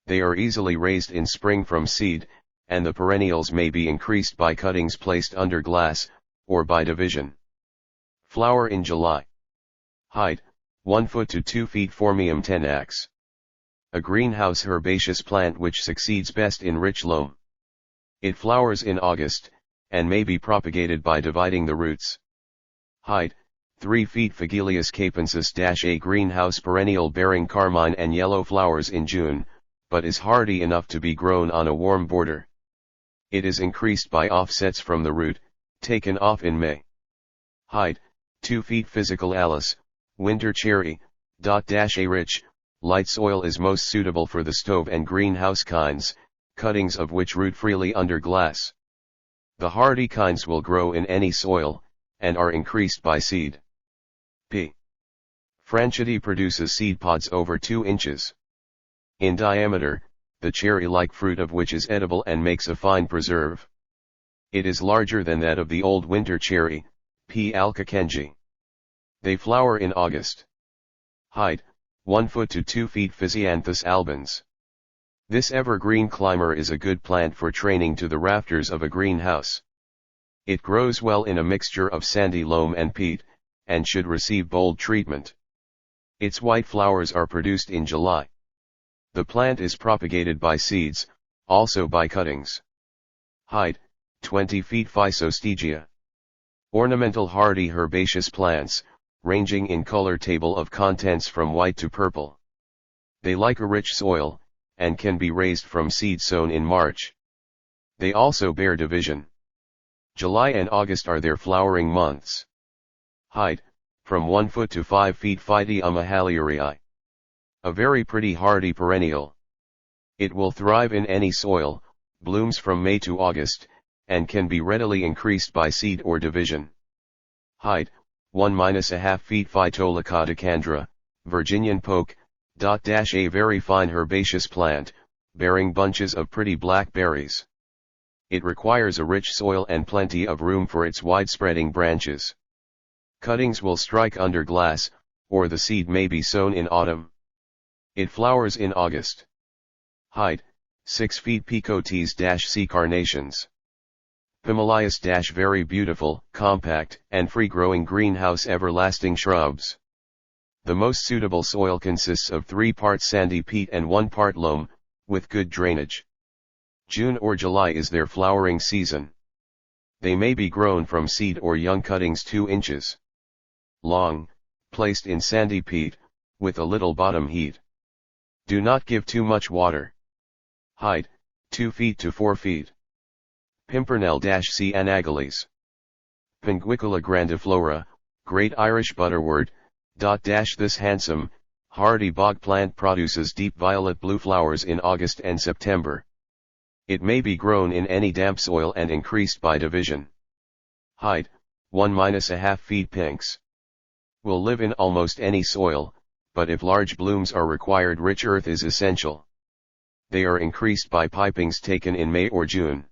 They are easily raised in spring from seed, and the perennials may be increased by cuttings placed under glass, or by division. Flower in July. Height, 1 foot to 2 feet. Phormium tenax. A greenhouse herbaceous plant which succeeds best in rich loam. It flowers in August, and may be propagated by dividing the roots. Height, 3 feet Phagelius capensis-A greenhouse perennial bearing carmine and yellow flowers in June, but is hardy enough to be grown on a warm border. It is increased by offsets from the root, taken off in May. Height, 2 feet Physicalis, winter cherry, A rich, light soil is most suitable for the stove and greenhouse kinds, cuttings of which root freely under glass. The hardy kinds will grow in any soil, and are increased by seed. P. Franchidae produces seed pods over 2 inches in diameter, the cherry-like fruit of which is edible and makes a fine preserve. It is larger than that of the old winter cherry, P. alcakenji. They flower in August. Height, 1 foot to 2 feet Physianthus albans. This evergreen climber is a good plant for training to the rafters of a greenhouse. It grows well in a mixture of sandy loam and peat, and should receive bold treatment. Its white flowers are produced in July. The plant is propagated by seeds, also by cuttings. Height, 20 feet Physostegia. Ornamental hardy herbaceous plants, ranging in color table of contents from white to purple. They like a rich soil, and can be raised from seed sown in March. They also bear division. July and August are their flowering months. Height, from 1 foot to 5 feet Phytium haliarii. A very pretty hardy perennial. It will thrive in any soil, blooms from May to August, and can be readily increased by seed or division. Height, 1-1/2 feet Phytolacodicandra, Virginian poke, A very fine herbaceous plant, bearing bunches of pretty black berries. It requires a rich soil and plenty of room for its wide-spreading branches. Cuttings will strike under glass, or the seed may be sown in autumn. It flowers in August. Height, 6 feet Picotes-C carnations. Pimalius- very beautiful, compact, and free-growing greenhouse everlasting shrubs. The most suitable soil consists of 3 parts sandy peat and 1 part loam, with good drainage. June or July is their flowering season. They may be grown from seed or young cuttings 2 inches long, placed in sandy peat, with a little bottom heat. Do not give too much water. Height, 2 feet to 4 feet. Pimpernel-C anagales. Pinguicula grandiflora, great Irish butterwort. This handsome, hardy bog plant produces deep violet blue flowers in August and September. It may be grown in any damp soil and increased by division. Height, 1-1/2 feet pinks. Will live in almost any soil, but if large blooms are required, rich earth is essential. They are increased by pipings taken in May or June.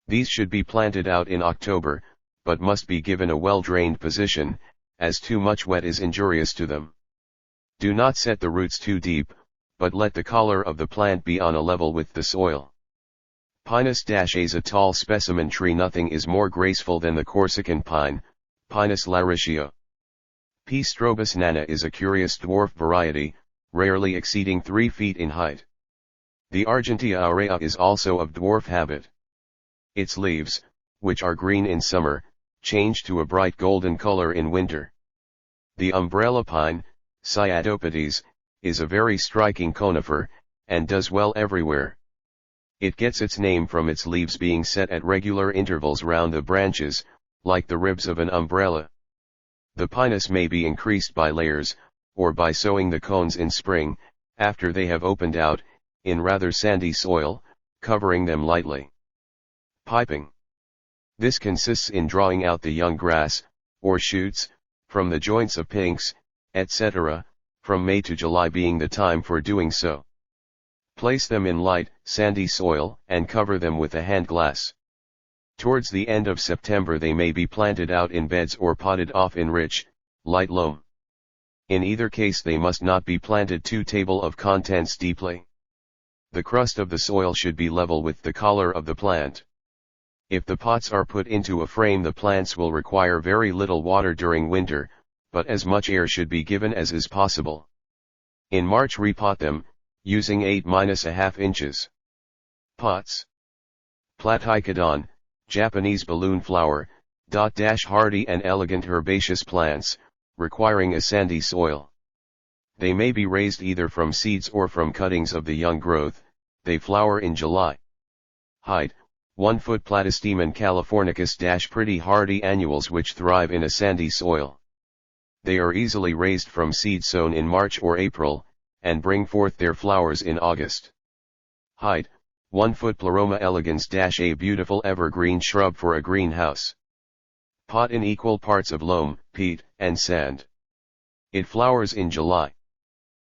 These should be planted out in October, but must be given a well-drained position, as too much wet is injurious to them. Do not set the roots too deep, but let the collar of the plant be on a level with the soil. Pinus-A is a tall specimen tree. Nothing is more graceful than the Corsican pine, Pinus laricia. P. strobus nana is a curious dwarf variety, rarely exceeding 3 feet in height. The Argentea aurea is also of dwarf habit. Its leaves, which are green in summer, change to a bright golden color in winter. The umbrella pine, Cyadopodes, is a very striking conifer, and does well everywhere. It gets its name from its leaves being set at regular intervals round the branches, like the ribs of an umbrella. The pinus may be increased by layers, or by sowing the cones in spring, after they have opened out, in rather sandy soil, covering them lightly. Piping. This consists in drawing out the young grass, or shoots, from the joints of pinks, etc., from May to July being the time for doing so. Place them in light, sandy soil, and cover them with a hand glass. Towards the end of September they may be planted out in beds or potted off in rich, light loam. In either case they must not be planted too table of contents deeply. The crust of the soil should be level with the collar of the plant. If the pots are put into a frame, the plants will require very little water during winter, but as much air should be given as is possible. In March repot them, using 8-1/2 inches pots. Platycodon, Japanese balloon flower, Hardy and elegant herbaceous plants, requiring a sandy soil. They may be raised either from seeds or from cuttings of the young growth. They flower in July. Height, 1 foot. Platystemon californicus. Pretty hardy annuals which thrive in a sandy soil. They are easily raised from seed sown in March or April, and bring forth their flowers in August. Height, 1 foot. Pleroma elegans. A beautiful evergreen shrub for a greenhouse. Pot in equal parts of loam, peat, and sand. It flowers in July.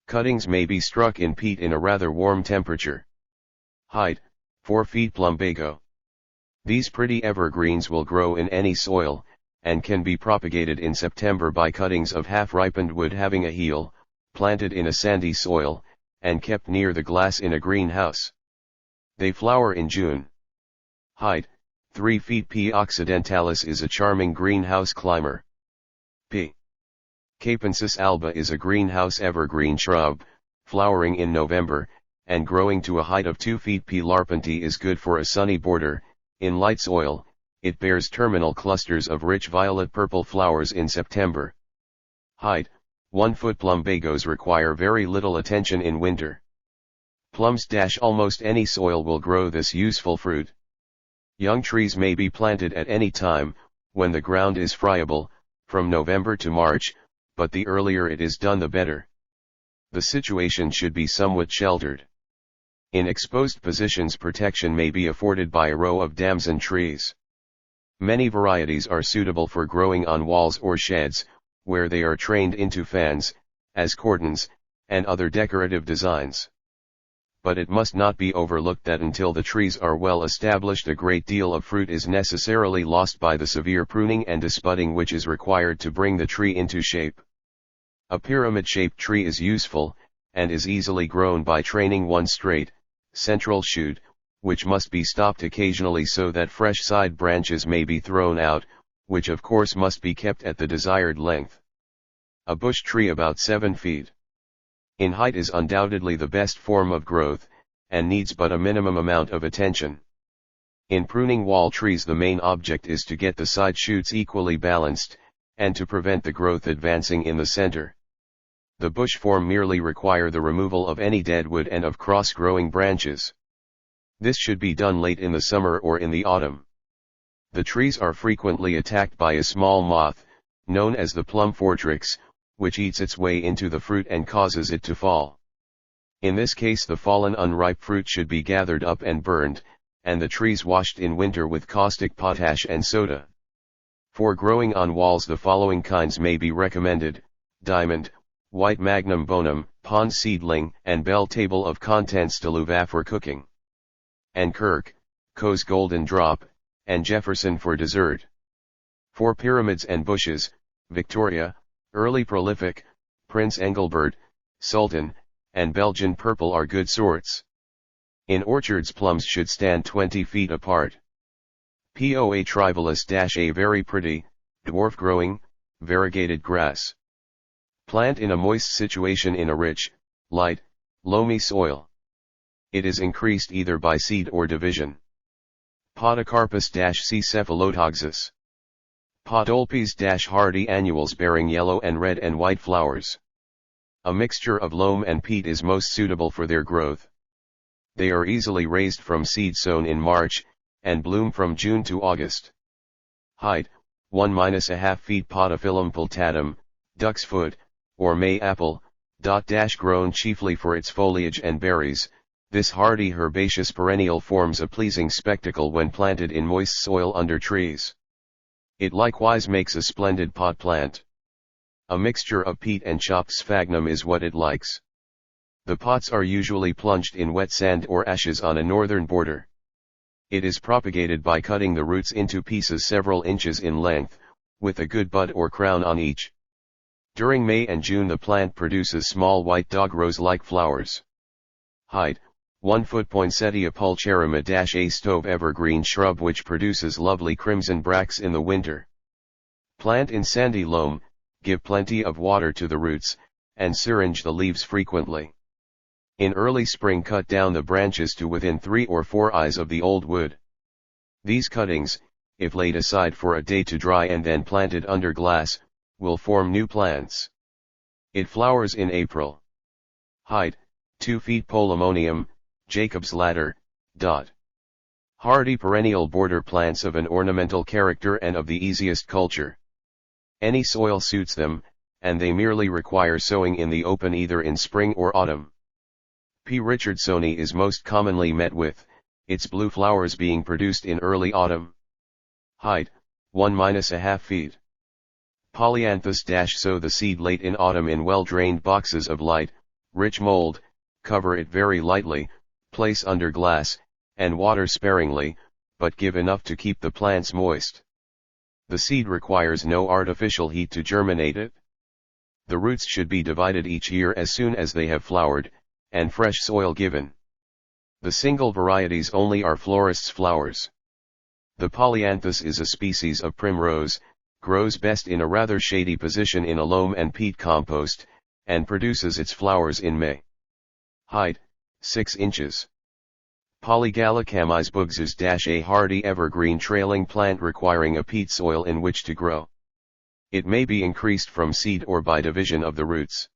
Cuttings may be struck in peat in a rather warm temperature. Height, 4 feet. Plumbago. These pretty evergreens will grow in any soil, and can be propagated in September by cuttings of half-ripened wood having a heel, planted in a sandy soil, and kept near the glass in a greenhouse. They flower in June. Height, 3 feet. P. occidentalis is a charming greenhouse climber. P. capensis alba is a greenhouse evergreen shrub, flowering in November, and growing to a height of 2 feet. P. larpenti is good for a sunny border. In light soil, it bears terminal clusters of rich violet-purple flowers in September. Height, 1 foot. Plumbagos require very little attention in winter. Plums. Almost any soil will grow this useful fruit. Young trees may be planted at any time, when the ground is friable, from November to March, but the earlier it is done the better. The situation should be somewhat sheltered. In exposed positions, protection may be afforded by a row of damson trees. Many varieties are suitable for growing on walls or sheds, where they are trained into fans, as cordons, and other decorative designs. But it must not be overlooked that until the trees are well established, a great deal of fruit is necessarily lost by the severe pruning and despudding which is required to bring the tree into shape. A pyramid-shaped tree is useful, and is easily grown by training one straight, central shoot, which must be stopped occasionally so that fresh side branches may be thrown out, which of course must be kept at the desired length. A bush tree about 7 feet in height is undoubtedly the best form of growth, and needs but a minimum amount of attention. In pruning wall trees, the main object is to get the side shoots equally balanced, and to prevent the growth advancing in the center. The bush form merely require the removal of any dead wood and of cross-growing branches. This should be done late in the summer or in the autumn. The trees are frequently attacked by a small moth, known as the plum fortrix, which eats its way into the fruit and causes it to fall. In this case, the fallen unripe fruit should be gathered up and burned, and the trees washed in winter with caustic potash and soda. For growing on walls, the following kinds may be recommended: diamond, white magnum bonum, pond seedling, and bell table of contents Deluva for cooking. And Kirk, Coe's golden drop, and Jefferson for dessert. For pyramids and bushes, Victoria, early prolific, Prince Engelbert, Sultan, and Belgian purple are good sorts. In orchards, plums should stand 20 feet apart. Poa trivalis - a very pretty, dwarf-growing, variegated grass. Plant in a moist situation in a rich, light, loamy soil. It is increased either by seed or division. Podocarpus - C. cephalotoxus. Podolpes - hardy annuals bearing yellow and red and white flowers. A mixture of loam and peat is most suitable for their growth. They are easily raised from seed sown in March, and bloom from June to August. Height, 1-1/2 feet. Podophyllum punctatum, duck's foot, or May apple, grown chiefly for its foliage and berries. This hardy herbaceous perennial forms a pleasing spectacle when planted in moist soil under trees. It likewise makes a splendid pot plant. A mixture of peat and chopped sphagnum is what it likes. The pots are usually plunged in wet sand or ashes on a northern border. It is propagated by cutting the roots into pieces several inches in length, with a good bud or crown on each. During May and June the plant produces small white dog rose-like flowers. Height, 1 foot. Poinsettia pulcherrima - a stove evergreen shrub which produces lovely crimson bracts in the winter. Plant in sandy loam, give plenty of water to the roots, and syringe the leaves frequently. In early spring cut down the branches to within 3 or 4 eyes of the old wood. These cuttings, if laid aside for a day to dry and then planted under glass, will form new plants. It flowers in April. Height, 2 feet. Polemonium, Jacob's ladder. Hardy perennial border plants of an ornamental character and of the easiest culture. Any soil suits them, and they merely require sowing in the open either in spring or autumn. P. richardsoni is most commonly met with, its blue flowers being produced in early autumn. Height, 1–1/2 feet. Polyanthus – sow the seed late in autumn in well-drained boxes of light, rich mold, cover it very lightly, place under glass, and water sparingly, but give enough to keep the plants moist. The seed requires no artificial heat to germinate it. The roots should be divided each year as soon as they have flowered, and fresh soil given. The single varieties only are florist's flowers. The polyanthus is a species of primrose, grows best in a rather shady position in a loam and peat compost, and produces its flowers in May. Height, 6 inches. Polygala camisbuxus – a hardy evergreen trailing plant requiring a peat soil in which to grow. It may be increased from seed or by division of the roots.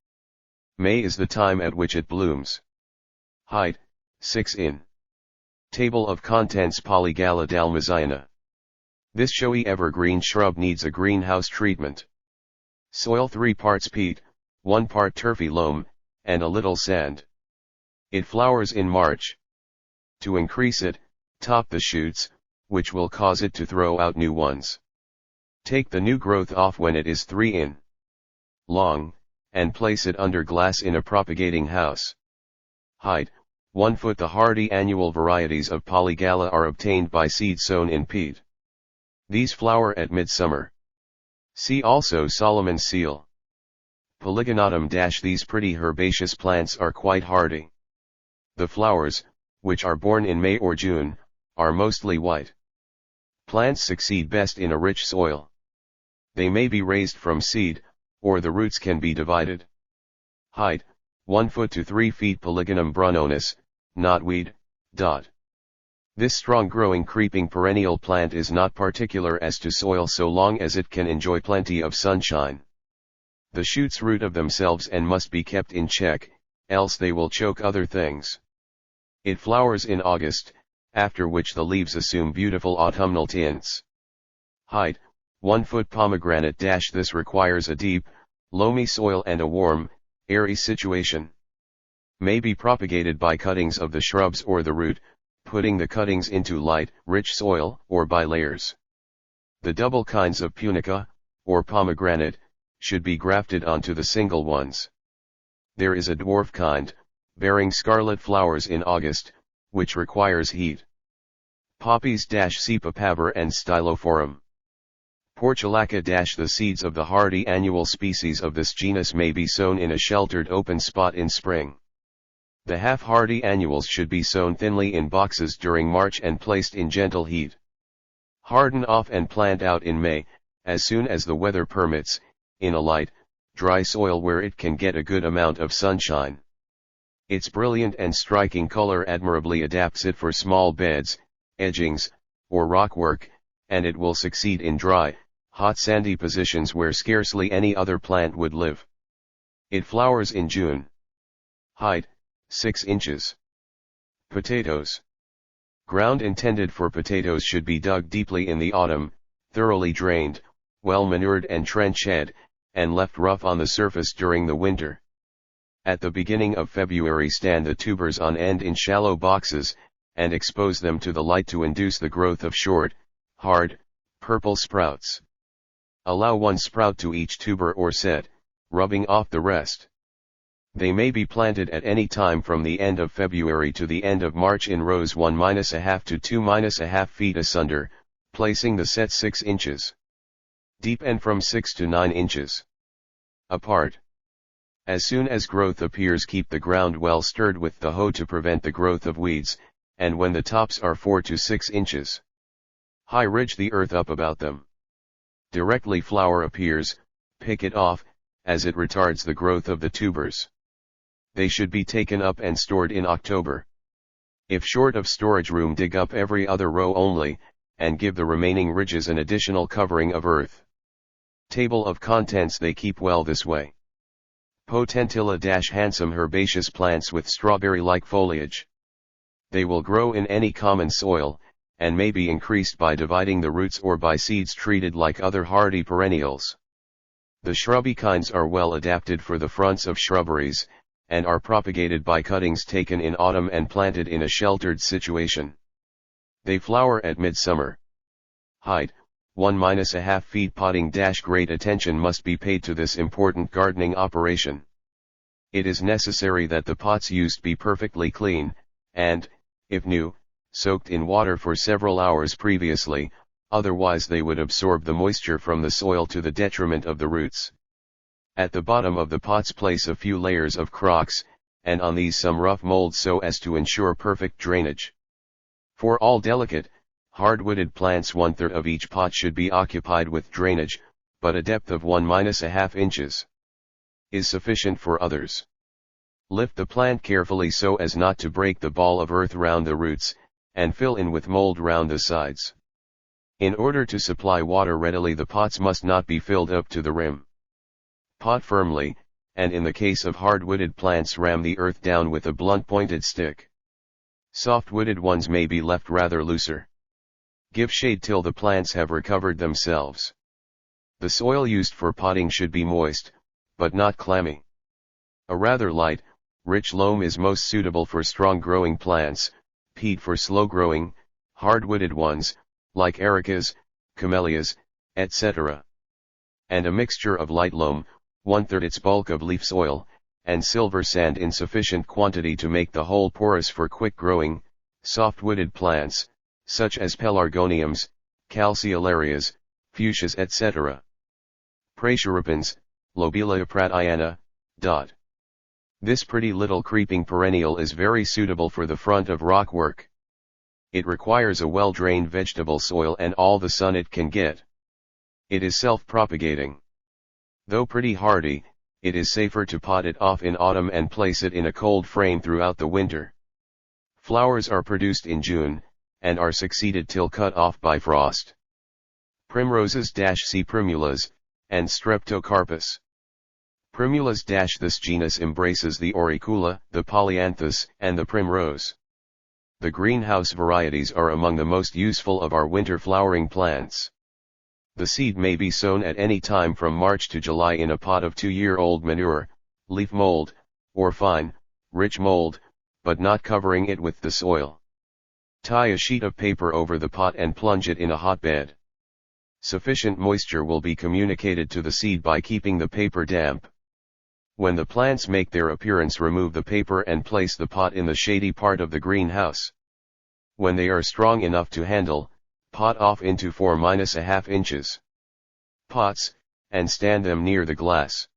May is the time at which it blooms. Height, 6 in. Table of contents. Polygala dalmasiana. This showy evergreen shrub needs a greenhouse treatment. Soil 3 parts peat, 1 part turfy loam, and a little sand. It flowers in March. To increase it, top the shoots, which will cause it to throw out new ones. Take the new growth off when it is 3 in long, and place it under glass in a propagating house. Height, 1 foot. The hardy annual varieties of Polygala are obtained by seed sown in peat. These flower at midsummer. See also Solomon's seal. Polygonatum – These pretty herbaceous plants are quite hardy. The flowers, which are born in May or June, are mostly white. Plants succeed best in a rich soil. They may be raised from seed, or the roots can be divided. Height, 1 foot to 3 feet. Polygonum brunonis, knotweed. This strong-growing creeping perennial plant is not particular as to soil so long as it can enjoy plenty of sunshine. The shoots root of themselves and must be kept in check, else they will choke other things. It flowers in August, after which the leaves assume beautiful autumnal tints. Height, 1 foot. Pomegranate – This requires a deep, loamy soil and a warm, airy situation. May be propagated by cuttings of the shrubs or the root, putting the cuttings into light, rich soil, or by layers. The double kinds of punica, or pomegranate, should be grafted onto the single ones. There is a dwarf kind, bearing scarlet flowers in August, which requires heat. Poppies – C. papaver and Stylophorum. Portulaca – The seeds of the hardy annual species of this genus may be sown in a sheltered open spot in spring. The half-hardy annuals should be sown thinly in boxes during March and placed in gentle heat. Harden off and plant out in May, as soon as the weather permits, in a light, dry soil where it can get a good amount of sunshine. Its brilliant and striking color admirably adapts it for small beds, edgings, or rockwork, and it will succeed in dry, hot sandy positions where scarcely any other plant would live. It flowers in June. Height, 6 inches. Potatoes. Ground intended for potatoes should be dug deeply in the autumn, thoroughly drained, well manured and trenched, and left rough on the surface during the winter. At the beginning of February stand the tubers on end in shallow boxes, and expose them to the light to induce the growth of short, hard, purple sprouts. Allow 1 sprout to each tuber or set, rubbing off the rest. They may be planted at any time from the end of February to the end of March in rows 1–1/2 to 2–1/2 feet asunder, placing the set 6 inches deep and from 6 to 9 inches apart. As soon as growth appears, keep the ground well stirred with the hoe to prevent the growth of weeds, and when the tops are 4 to 6 inches high, ridge the earth up about them. Directly flower appears, pick it off, as it retards the growth of the tubers. They should be taken up and stored in October. If short of storage room, dig up every other row only, and give the remaining ridges an additional covering of earth. Table of contents: they keep well this way. Potentilla - handsome herbaceous plants with strawberry-like foliage. They will grow in any common soil, and may be increased by dividing the roots or by seeds treated like other hardy perennials. The shrubby kinds are well adapted for the fronts of shrubberies, and are propagated by cuttings taken in autumn and planted in a sheltered situation. They flower at midsummer. Height: 1–1/2 feet. Potting - great attention must be paid to this important gardening operation. It is necessary that the pots used be perfectly clean, and, if new, soaked in water for several hours previously, otherwise they would absorb the moisture from the soil to the detriment of the roots. At the bottom of the pots place a few layers of crocks, and on these some rough mold so as to ensure perfect drainage. For all delicate, hard-wooded plants 1/3 of each pot should be occupied with drainage, but a depth of 1–1/2 inches is sufficient for others. Lift the plant carefully so as not to break the ball of earth round the roots, and fill in with mold round the sides. In order to supply water readily, the pots must not be filled up to the rim. Pot firmly, and in the case of hard-wooded plants ram the earth down with a blunt-pointed stick. Soft-wooded ones may be left rather looser. Give shade till the plants have recovered themselves. The soil used for potting should be moist, but not clammy. A rather light, rich loam is most suitable for strong-growing plants, peat for slow-growing, hard-wooded ones, like ericas, camellias, etc. And a mixture of light loam, 1/3 its bulk of leaf soil, and silver sand in sufficient quantity to make the whole porous for quick-growing, soft-wooded plants, such as pelargoniums, calceolarias, fuchsias etc. Praeserpens, Lobelia pratiana. This pretty little creeping perennial is very suitable for the front of rock work. It requires a well-drained vegetable soil and all the sun it can get. It is self-propagating. Though pretty hardy, it is safer to pot it off in autumn and place it in a cold frame throughout the winter. Flowers are produced in June, and are succeeded till cut off by frost. Primroses - C. primulas, and Streptocarpus. Primulas - this genus embraces the auricula, the polyanthus, and the primrose. The greenhouse varieties are among the most useful of our winter flowering plants. The seed may be sown at any time from March to July in a pot of 2-year-old manure, leaf mold, or fine, rich mold, but not covering it with the soil. Tie a sheet of paper over the pot and plunge it in a hotbed. Sufficient moisture will be communicated to the seed by keeping the paper damp. When the plants make their appearance, remove the paper and place the pot in the shady part of the greenhouse. When they are strong enough to handle, pot off into 4–1/2 inches pots, and stand them near the glass.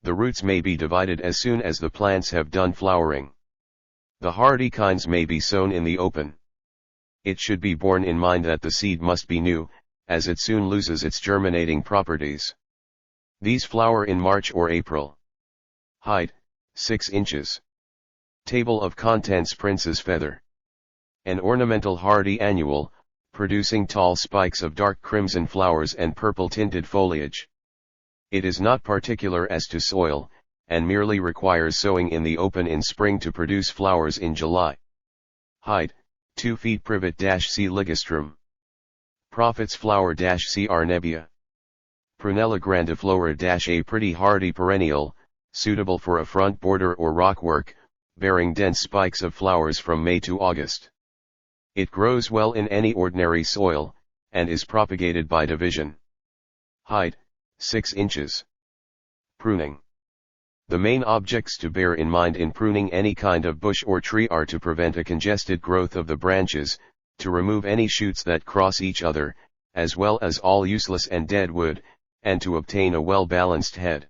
The roots may be divided as soon as the plants have done flowering. The hardy kinds may be sown in the open. It should be borne in mind that the seed must be new, as it soon loses its germinating properties. These flower in March or April. Height: 6 inches. Table of contents: Prince's feather. An ornamental hardy annual, producing tall spikes of dark crimson flowers and purple-tinted foliage. It is not particular as to soil, and merely requires sowing in the open in spring to produce flowers in July. Height: 2 feet. Privet - C. ligustrum. Prophet's flower - C. arnebia. Prunella grandiflora - a pretty hardy perennial, suitable for a front border or rockwork, bearing dense spikes of flowers from May to August. It grows well in any ordinary soil, and is propagated by division. Height: 6 inches. Pruning. The main objects to bear in mind in pruning any kind of bush or tree are to prevent a congested growth of the branches, to remove any shoots that cross each other, as well as all useless and dead wood, and to obtain a well-balanced head.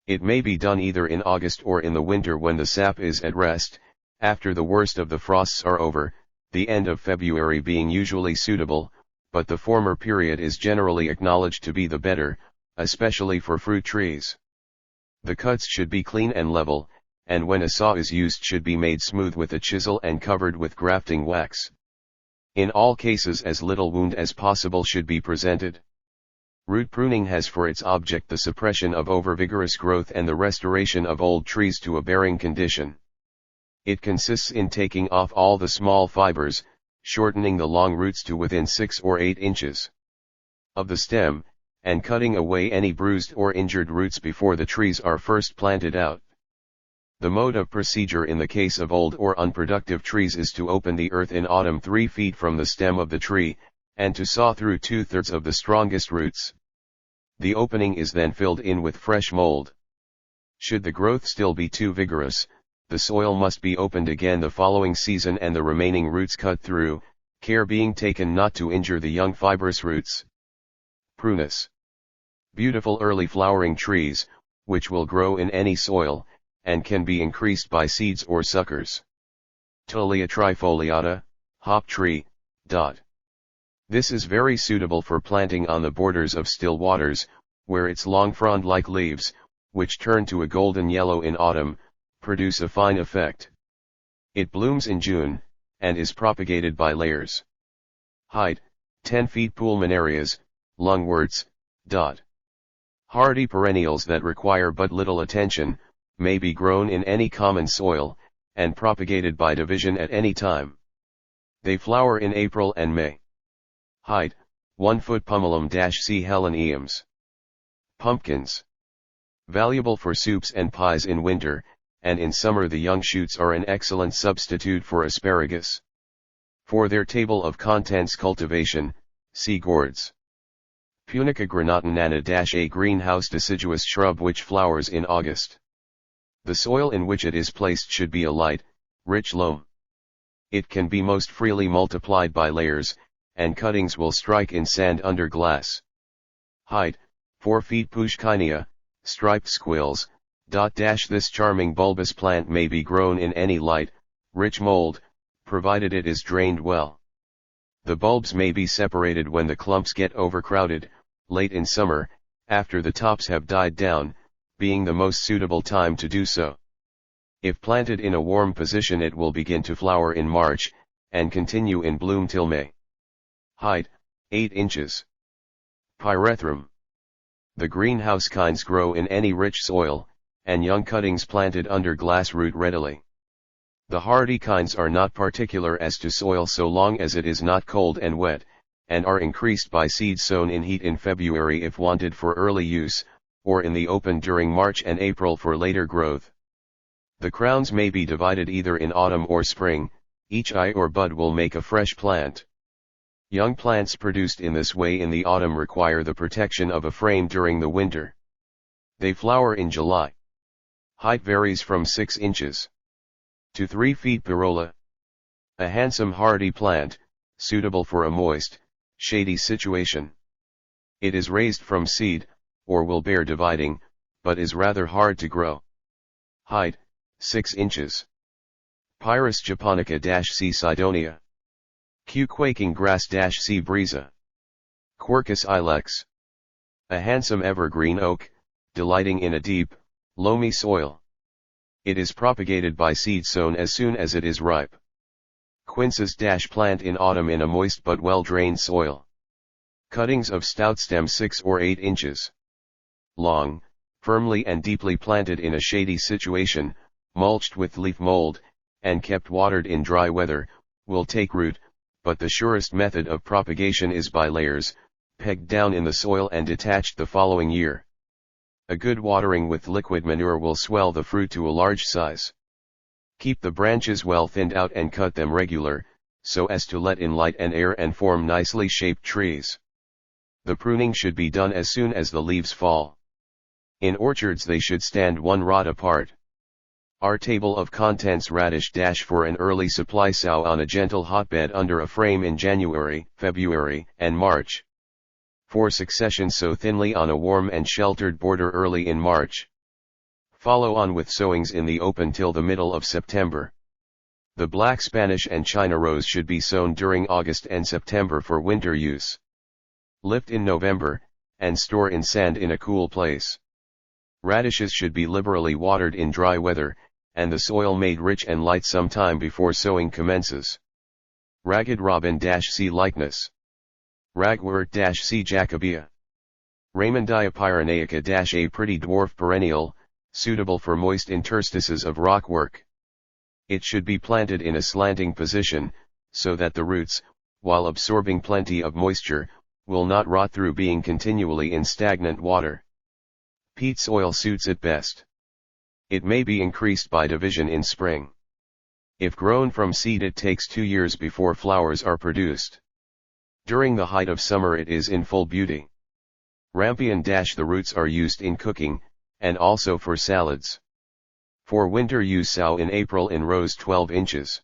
It may be done either in August or in the winter when the sap is at rest, after the worst of the frosts are over, the end of February being usually suitable, but the former period is generally acknowledged to be the better, especially for fruit trees. The cuts should be clean and level, and when a saw is used should be made smooth with a chisel and covered with grafting wax. In all cases as little wound as possible should be presented. Root pruning has for its object the suppression of overvigorous growth and the restoration of old trees to a bearing condition. It consists in taking off all the small fibers, shortening the long roots to within 6 or 8 inches of the stem, and cutting away any bruised or injured roots before the trees are first planted out. The mode of procedure in the case of old or unproductive trees is to open the earth in autumn 3 feet from the stem of the tree, and to saw through 2/3 of the strongest roots. The opening is then filled in with fresh mold. Should the growth still be too vigorous, the soil must be opened again the following season and the remaining roots cut through, care being taken not to injure the young fibrous roots. Prunus. Beautiful early flowering trees, which will grow in any soil, and can be increased by seeds or suckers. Tulia trifoliata, hop tree. This is very suitable for planting on the borders of still waters, where its long frond-like leaves, which turn to a golden yellow in autumn, produce a fine effect. It blooms in June, and is propagated by layers. Height, 10 feet. Pulmonarias, lungworts. Hardy perennials that require but little attention, may be grown in any common soil, and propagated by division at any time. They flower in April and May. Height, 1 foot. Pumilum-C. Heleneums. Pumpkins. Valuable for soups and pies in winter, and in summer the young shoots are an excellent substitute for asparagus. For their table of contents cultivation, see gourds. Punica granatinana. A greenhouse deciduous shrub which flowers in August. The soil in which it is placed should be a light, rich loam. It can be most freely multiplied by layers, and cuttings will strike in sand under glass. Height, 4 feet. Pushkinia, striped squills. This charming bulbous plant may be grown in any light, rich mold, provided it is drained well. The bulbs may be separated when the clumps get overcrowded, late in summer, after the tops have died down, being the most suitable time to do so. If planted in a warm position it will begin to flower in March, and continue in bloom till May. Height, 8 inches. Pyrethrum. The greenhouse kinds grow in any rich soil, and young cuttings planted under glass root readily. The hardy kinds are not particular as to soil so long as it is not cold and wet, and are increased by seed sown in heat in February if wanted for early use, or in the open during March and April for later growth. The crowns may be divided either in autumn or spring, each eye or bud will make a fresh plant. Young plants produced in this way in the autumn require the protection of a frame during the winter. They flower in July. Height varies from 6 inches to 3 feet. Pyrola. A handsome hardy plant, suitable for a moist, shady situation. It is raised from seed, or will bear dividing, but is rather hard to grow. Height, 6 inches. Pyrus japonica-C. Sidonia. Q. Quaking grass-C. Brisa. Quercus ilex. A handsome evergreen oak, delighting in a deep, loamy soil. It is propagated by seed sown as soon as it is ripe. Quinces - plant in autumn in a moist but well-drained soil. Cuttings of stout stem 6 or 8 inches long, firmly and deeply planted in a shady situation, mulched with leaf mold, and kept watered in dry weather, will take root, but the surest method of propagation is by layers, pegged down in the soil and detached the following year. A good watering with liquid manure will swell the fruit to a large size. Keep the branches well thinned out and cut them regular, so as to let in light and air and form nicely shaped trees. The pruning should be done as soon as the leaves fall. In orchards they should stand 1 rod apart. Our table of contents: radish - for an early supply, sow on a gentle hotbed under a frame in January, February, and March. For succession, sow thinly on a warm and sheltered border early in March. Follow on with sowings in the open till the middle of September. The black Spanish and China rose should be sown during August and September for winter use. Lift in November, and store in sand in a cool place. Radishes should be liberally watered in dry weather, and the soil made rich and light some time before sowing commences. Ragged robin-C likeness. Ragwort-C jacobea. Raymondia pyrenaica - a pretty dwarf perennial, suitable for moist interstices of rockwork. It should be planted in a slanting position, so that the roots, while absorbing plenty of moisture, will not rot through being continually in stagnant water. Peat soil suits it best. It may be increased by division in spring. If grown from seed, it takes 2 years before flowers are produced. During the height of summer it is in full beauty. Rampion - the roots are used in cooking, and also for salads. For winter use, sow in April in rows 12 inches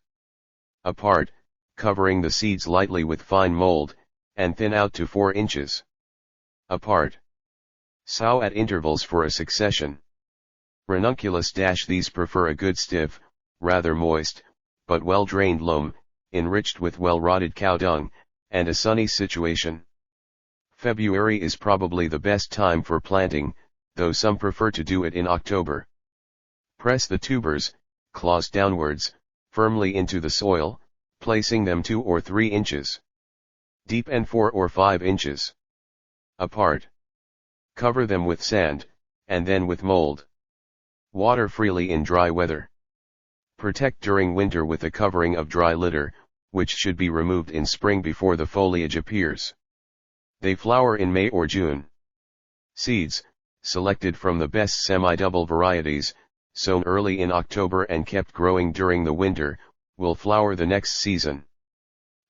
apart, covering the seeds lightly with fine mold, and thin out to 4 inches apart. Sow at intervals for a succession. Ranunculus - these prefer a good stiff, rather moist, but well-drained loam, enriched with well-rotted cow dung, and a sunny situation. February is probably the best time for planting, though some prefer to do it in October. Press the tubers, claws downwards, firmly into the soil, placing them 2 or 3 inches deep and 4 or 5 inches apart. Cover them with sand, and then with mold. Water freely in dry weather. Protect during winter with a covering of dry litter, which should be removed in spring before the foliage appears. They flower in May or June. Seeds, selected from the best semi-double varieties, sown early in October and kept growing during the winter, will flower the next season.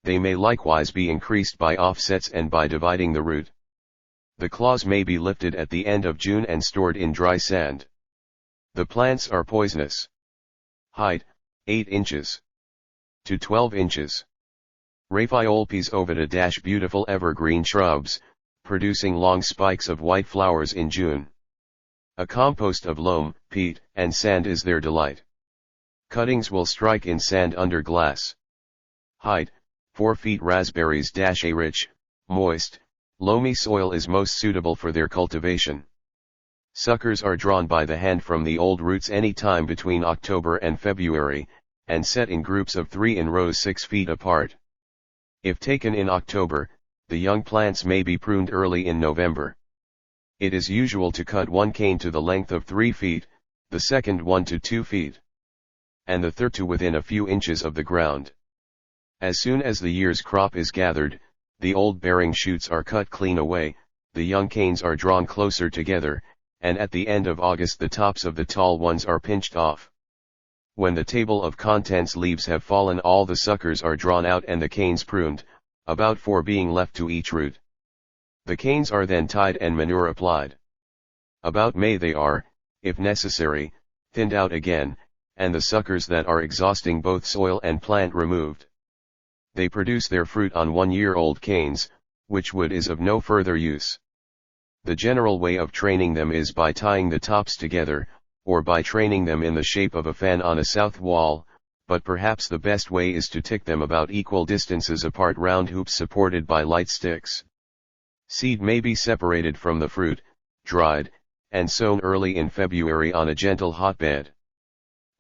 They may likewise be increased by offsets and by dividing the root. The claws may be lifted at the end of June and stored in dry sand. The plants are poisonous. Height, 8 inches to 12 inches. Raphiolpes ovata - beautiful evergreen shrubs, producing long spikes of white flowers in June. A compost of loam, peat, and sand is their delight. Cuttings will strike in sand under glass. Height, 4 feet. Raspberries - a rich, moist, loamy soil is most suitable for their cultivation. Suckers are drawn by the hand from the old roots any time between October and February, and set in groups of 3 in rows 6 feet apart. If taken in October, the young plants may be pruned early in November. It is usual to cut one cane to the length of 3 feet, the second 1 to 2 feet, and the third to within a few inches of the ground. As soon as the year's crop is gathered, the old bearing shoots are cut clean away, the young canes are drawn closer together, and at the end of August the tops of the tall ones are pinched off. When the table of contents leaves have fallen, all the suckers are drawn out and the canes pruned, about 4 being left to each root. The canes are then tied and manure applied. About May they are, if necessary, thinned out again, and the suckers that are exhausting both soil and plant removed. They produce their fruit on 1-year-old canes, which wood is of no further use. The general way of training them is by tying the tops together, or by training them in the shape of a fan on a south wall, but perhaps the best way is to tick them about equal distances apart round hoops supported by light sticks. Seed may be separated from the fruit, dried, and sown early in February on a gentle hotbed.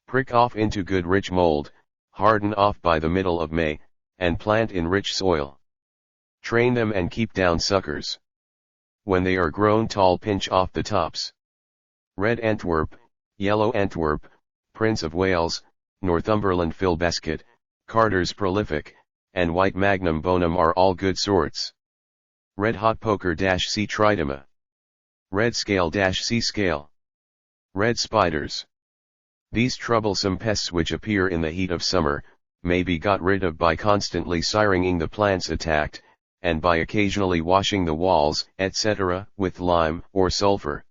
Prick off into good rich mold, harden off by the middle of May, and plant in rich soil. Train them and keep down suckers. When they are grown tall, pinch off the tops. Red Antwerp, Yellow Antwerp, Prince of Wales, Northumberland Filbasket, Carter's Prolific, and White Magnum Bonum are all good sorts. Red Hot Poker - C Tridema. Red Scale - C Scale. Red Spiders. These troublesome pests which appear in the heat of summer, may be got rid of by constantly siringing the plants attacked, and by occasionally washing the walls, etc., with lime or sulfur.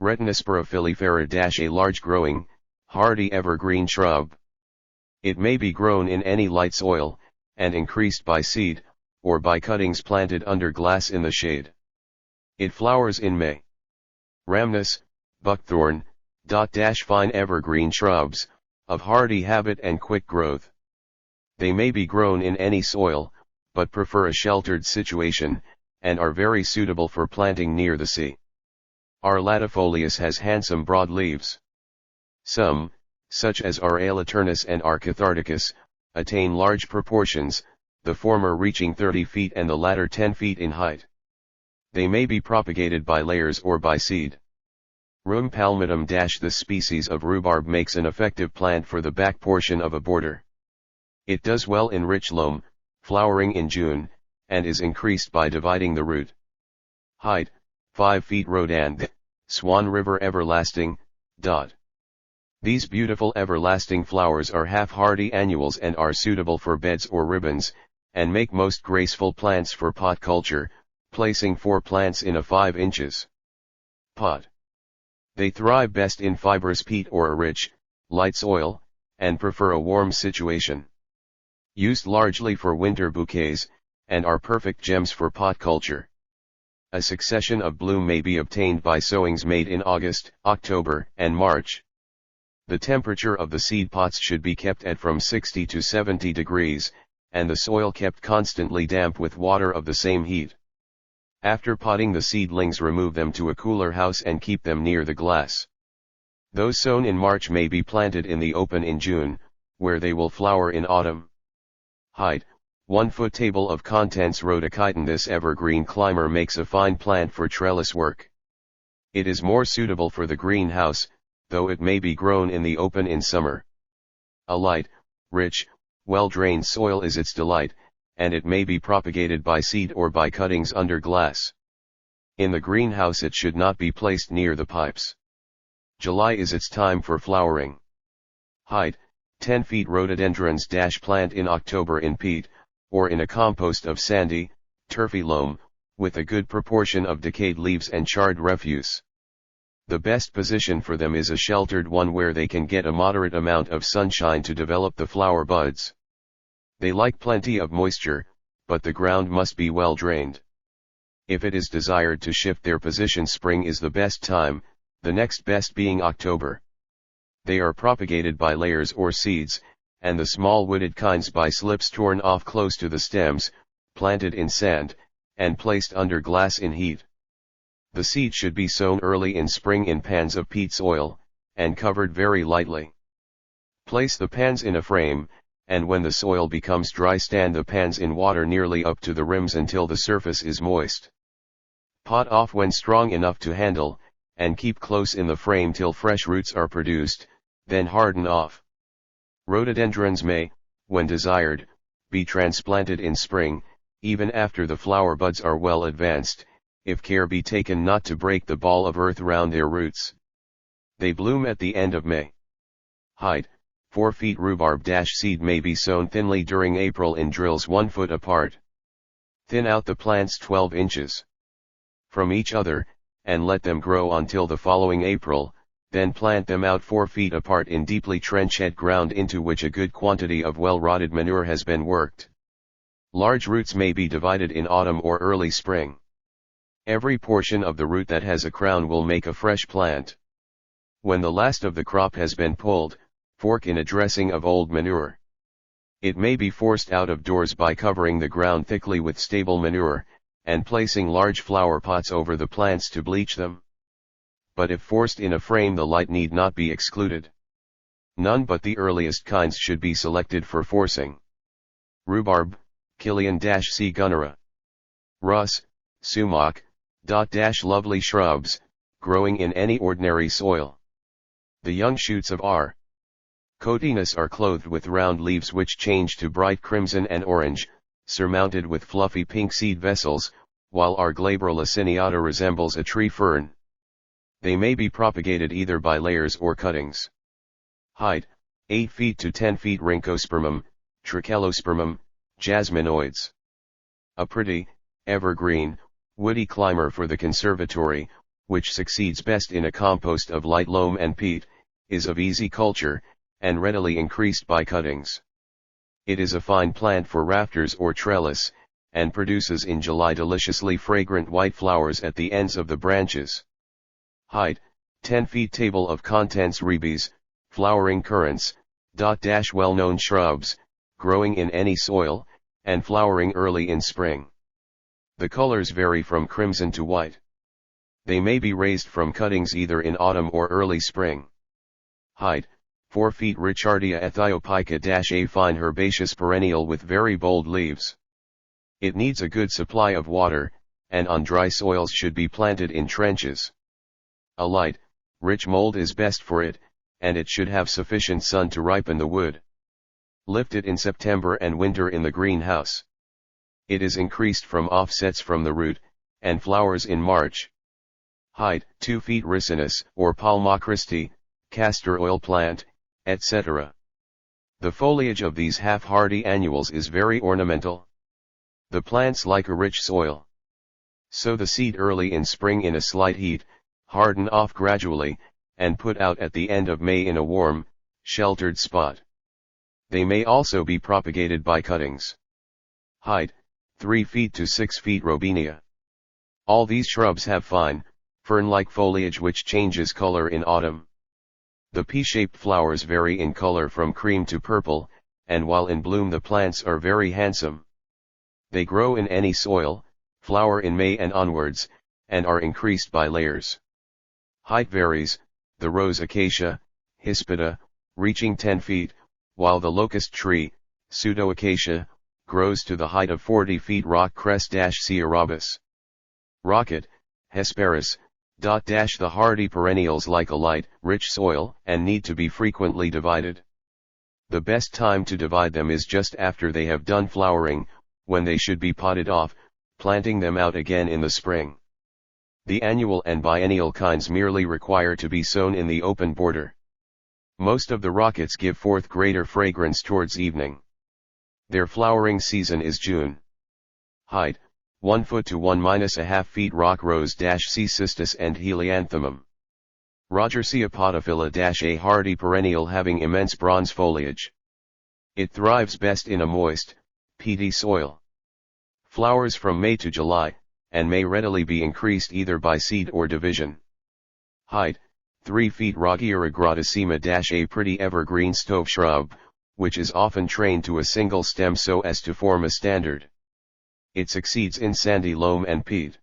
Retinospora filifera - a large growing, hardy evergreen shrub. It may be grown in any light soil, and increased by seed, or by cuttings planted under glass in the shade. It flowers in May. Rhamnus, buckthorn, - fine evergreen shrubs, of hardy habit and quick growth. They may be grown in any soil, but prefer a sheltered situation, and are very suitable for planting near the sea. R. latifolius has handsome broad leaves. Some, such as R. alaternus and R. catharticus, attain large proportions, the former reaching 30 feet and the latter 10 feet in height. They may be propagated by layers or by seed. Rheum palmatum. This species of rhubarb makes an effective plant for the back portion of a border. It does well in rich loam, flowering in June, and is increased by dividing the root. Height, 5 feet. Rhodanthe, Swan River everlasting. These beautiful everlasting flowers are half-hardy annuals and are suitable for beds or ribbons, and make most graceful plants for pot culture, placing 4 plants in a 5 inches pot. They thrive best in fibrous peat or a rich, light soil, and prefer a warm situation. Used largely for winter bouquets, and are perfect gems for pot culture. A succession of bloom may be obtained by sowings made in August, October, and March. The temperature of the seed pots should be kept at from 60 to 70 degrees, and the soil kept constantly damp with water of the same heat. After potting the seedlings, remove them to a cooler house and keep them near the glass. Those sown in March may be planted in the open in June, where they will flower in autumn. Height, 1 foot. Table of contents. Rhodochiton. This evergreen climber makes a fine plant for trellis work. It is more suitable for the greenhouse, though it may be grown in the open in summer. A light, rich, well-drained soil is its delight, and it may be propagated by seed or by cuttings under glass. In the greenhouse it should not be placed near the pipes. July is its time for flowering. Height, 10 feet. Rhododendrons. Plant in October in peat, or in a compost of sandy, turfy loam, with a good proportion of decayed leaves and charred refuse. The best position for them is a sheltered one where they can get a moderate amount of sunshine to develop the flower buds. They like plenty of moisture, but the ground must be well drained. If it is desired to shift their position, spring is the best time, the next best being October. They are propagated by layers or seeds, and the small wooded kinds by slips torn off close to the stems, planted in sand, and placed under glass in heat. The seed should be sown early in spring in pans of peat soil, and covered very lightly. Place the pans in a frame, and when the soil becomes dry, stand the pans in water nearly up to the rims until the surface is moist. Pot off when strong enough to handle, and keep close in the frame till fresh roots are produced, then harden off. Rhododendrons may, when desired, be transplanted in spring, even after the flower buds are well advanced, if care be taken not to break the ball of earth round their roots. They bloom at the end of May. Height, 4 feet. Rhubarb. Seed may be sown thinly during April in drills 1 foot apart. Thin out the plants 12 inches from each other, and let them grow until the following April, then plant them out 4 feet apart in deeply trenched ground into which a good quantity of well-rotted manure has been worked. Large roots may be divided in autumn or early spring. Every portion of the root that has a crown will make a fresh plant. When the last of the crop has been pulled, fork in a dressing of old manure. It may be forced out of doors by covering the ground thickly with stable manure, and placing large flower pots over the plants to bleach them. But if forced in a frame, the light need not be excluded. None but the earliest kinds should be selected for forcing. Rhubarb, Kilian-C. Gunnera. Rus, sumac. Lovely shrubs, growing in any ordinary soil. The young shoots of R. cotinus are clothed with round leaves which change to bright crimson and orange, surmounted with fluffy pink seed vessels, while R. glabrula cineata resembles a tree fern. They may be propagated either by layers or cuttings. Height, 8 feet to 10 feet. Rhynchospermum, Trachelospermum, jasminoides. A pretty, evergreen, woody climber for the conservatory, which succeeds best in a compost of light loam and peat, is of easy culture, and readily increased by cuttings. It is a fine plant for rafters or trellis, and produces in July deliciously fragrant white flowers at the ends of the branches. Height, 10 feet. Table of contents. Ribes, flowering currants. Well-known shrubs, growing in any soil, and flowering early in spring. The colors vary from crimson to white. They may be raised from cuttings either in autumn or early spring. Height, 4 feet Richardia ethiopica-a fine herbaceous perennial with very bold leaves. It needs a good supply of water, and on dry soils should be planted in trenches. A light, rich mold is best for it, and it should have sufficient sun to ripen the wood. Lift it in September and winter in the greenhouse. It is increased from offsets from the root, and flowers in March. Height, 2 feet Ricinus, or Palma Christi, castor oil plant, etc. The foliage of these half-hardy annuals is very ornamental. The plants like a rich soil. Sow the seed early in spring in a slight heat, harden off gradually, and put out at the end of May in a warm, sheltered spot. They may also be propagated by cuttings. Height, 3 feet to 6 feet Robinia. All these shrubs have fine, fern-like foliage which changes color in autumn. The pea-shaped flowers vary in color from cream to purple, and while in bloom the plants are very handsome. They grow in any soil, flower in May and onwards, and are increased by layers. Height varies, the rose acacia, hispida, reaching 10 feet, while the locust tree, pseudoacacia, grows to the height of 40 feet. Rock cress-C. arabis. Rocket, Hesperus. The hardy perennials like a light, rich soil, and need to be frequently divided. The best time to divide them is just after they have done flowering, when they should be potted off, planting them out again in the spring. The annual and biennial kinds merely require to be sown in the open border. Most of the rockets give forth greater fragrance towards evening. Their flowering season is June. Height, 1 foot to 1-1/2 feet. Rock rose-C. cistus and helianthemum. Rogersia podophylla-A hardy perennial having immense bronze foliage. It thrives best in a moist, peaty soil. Flowers from May to July, and may readily be increased either by seed or division. Height, 3 feet. Rogiera gratissima-A pretty evergreen stove shrub, which is often trained to a single stem so as to form a standard. It succeeds in sandy loam and peat.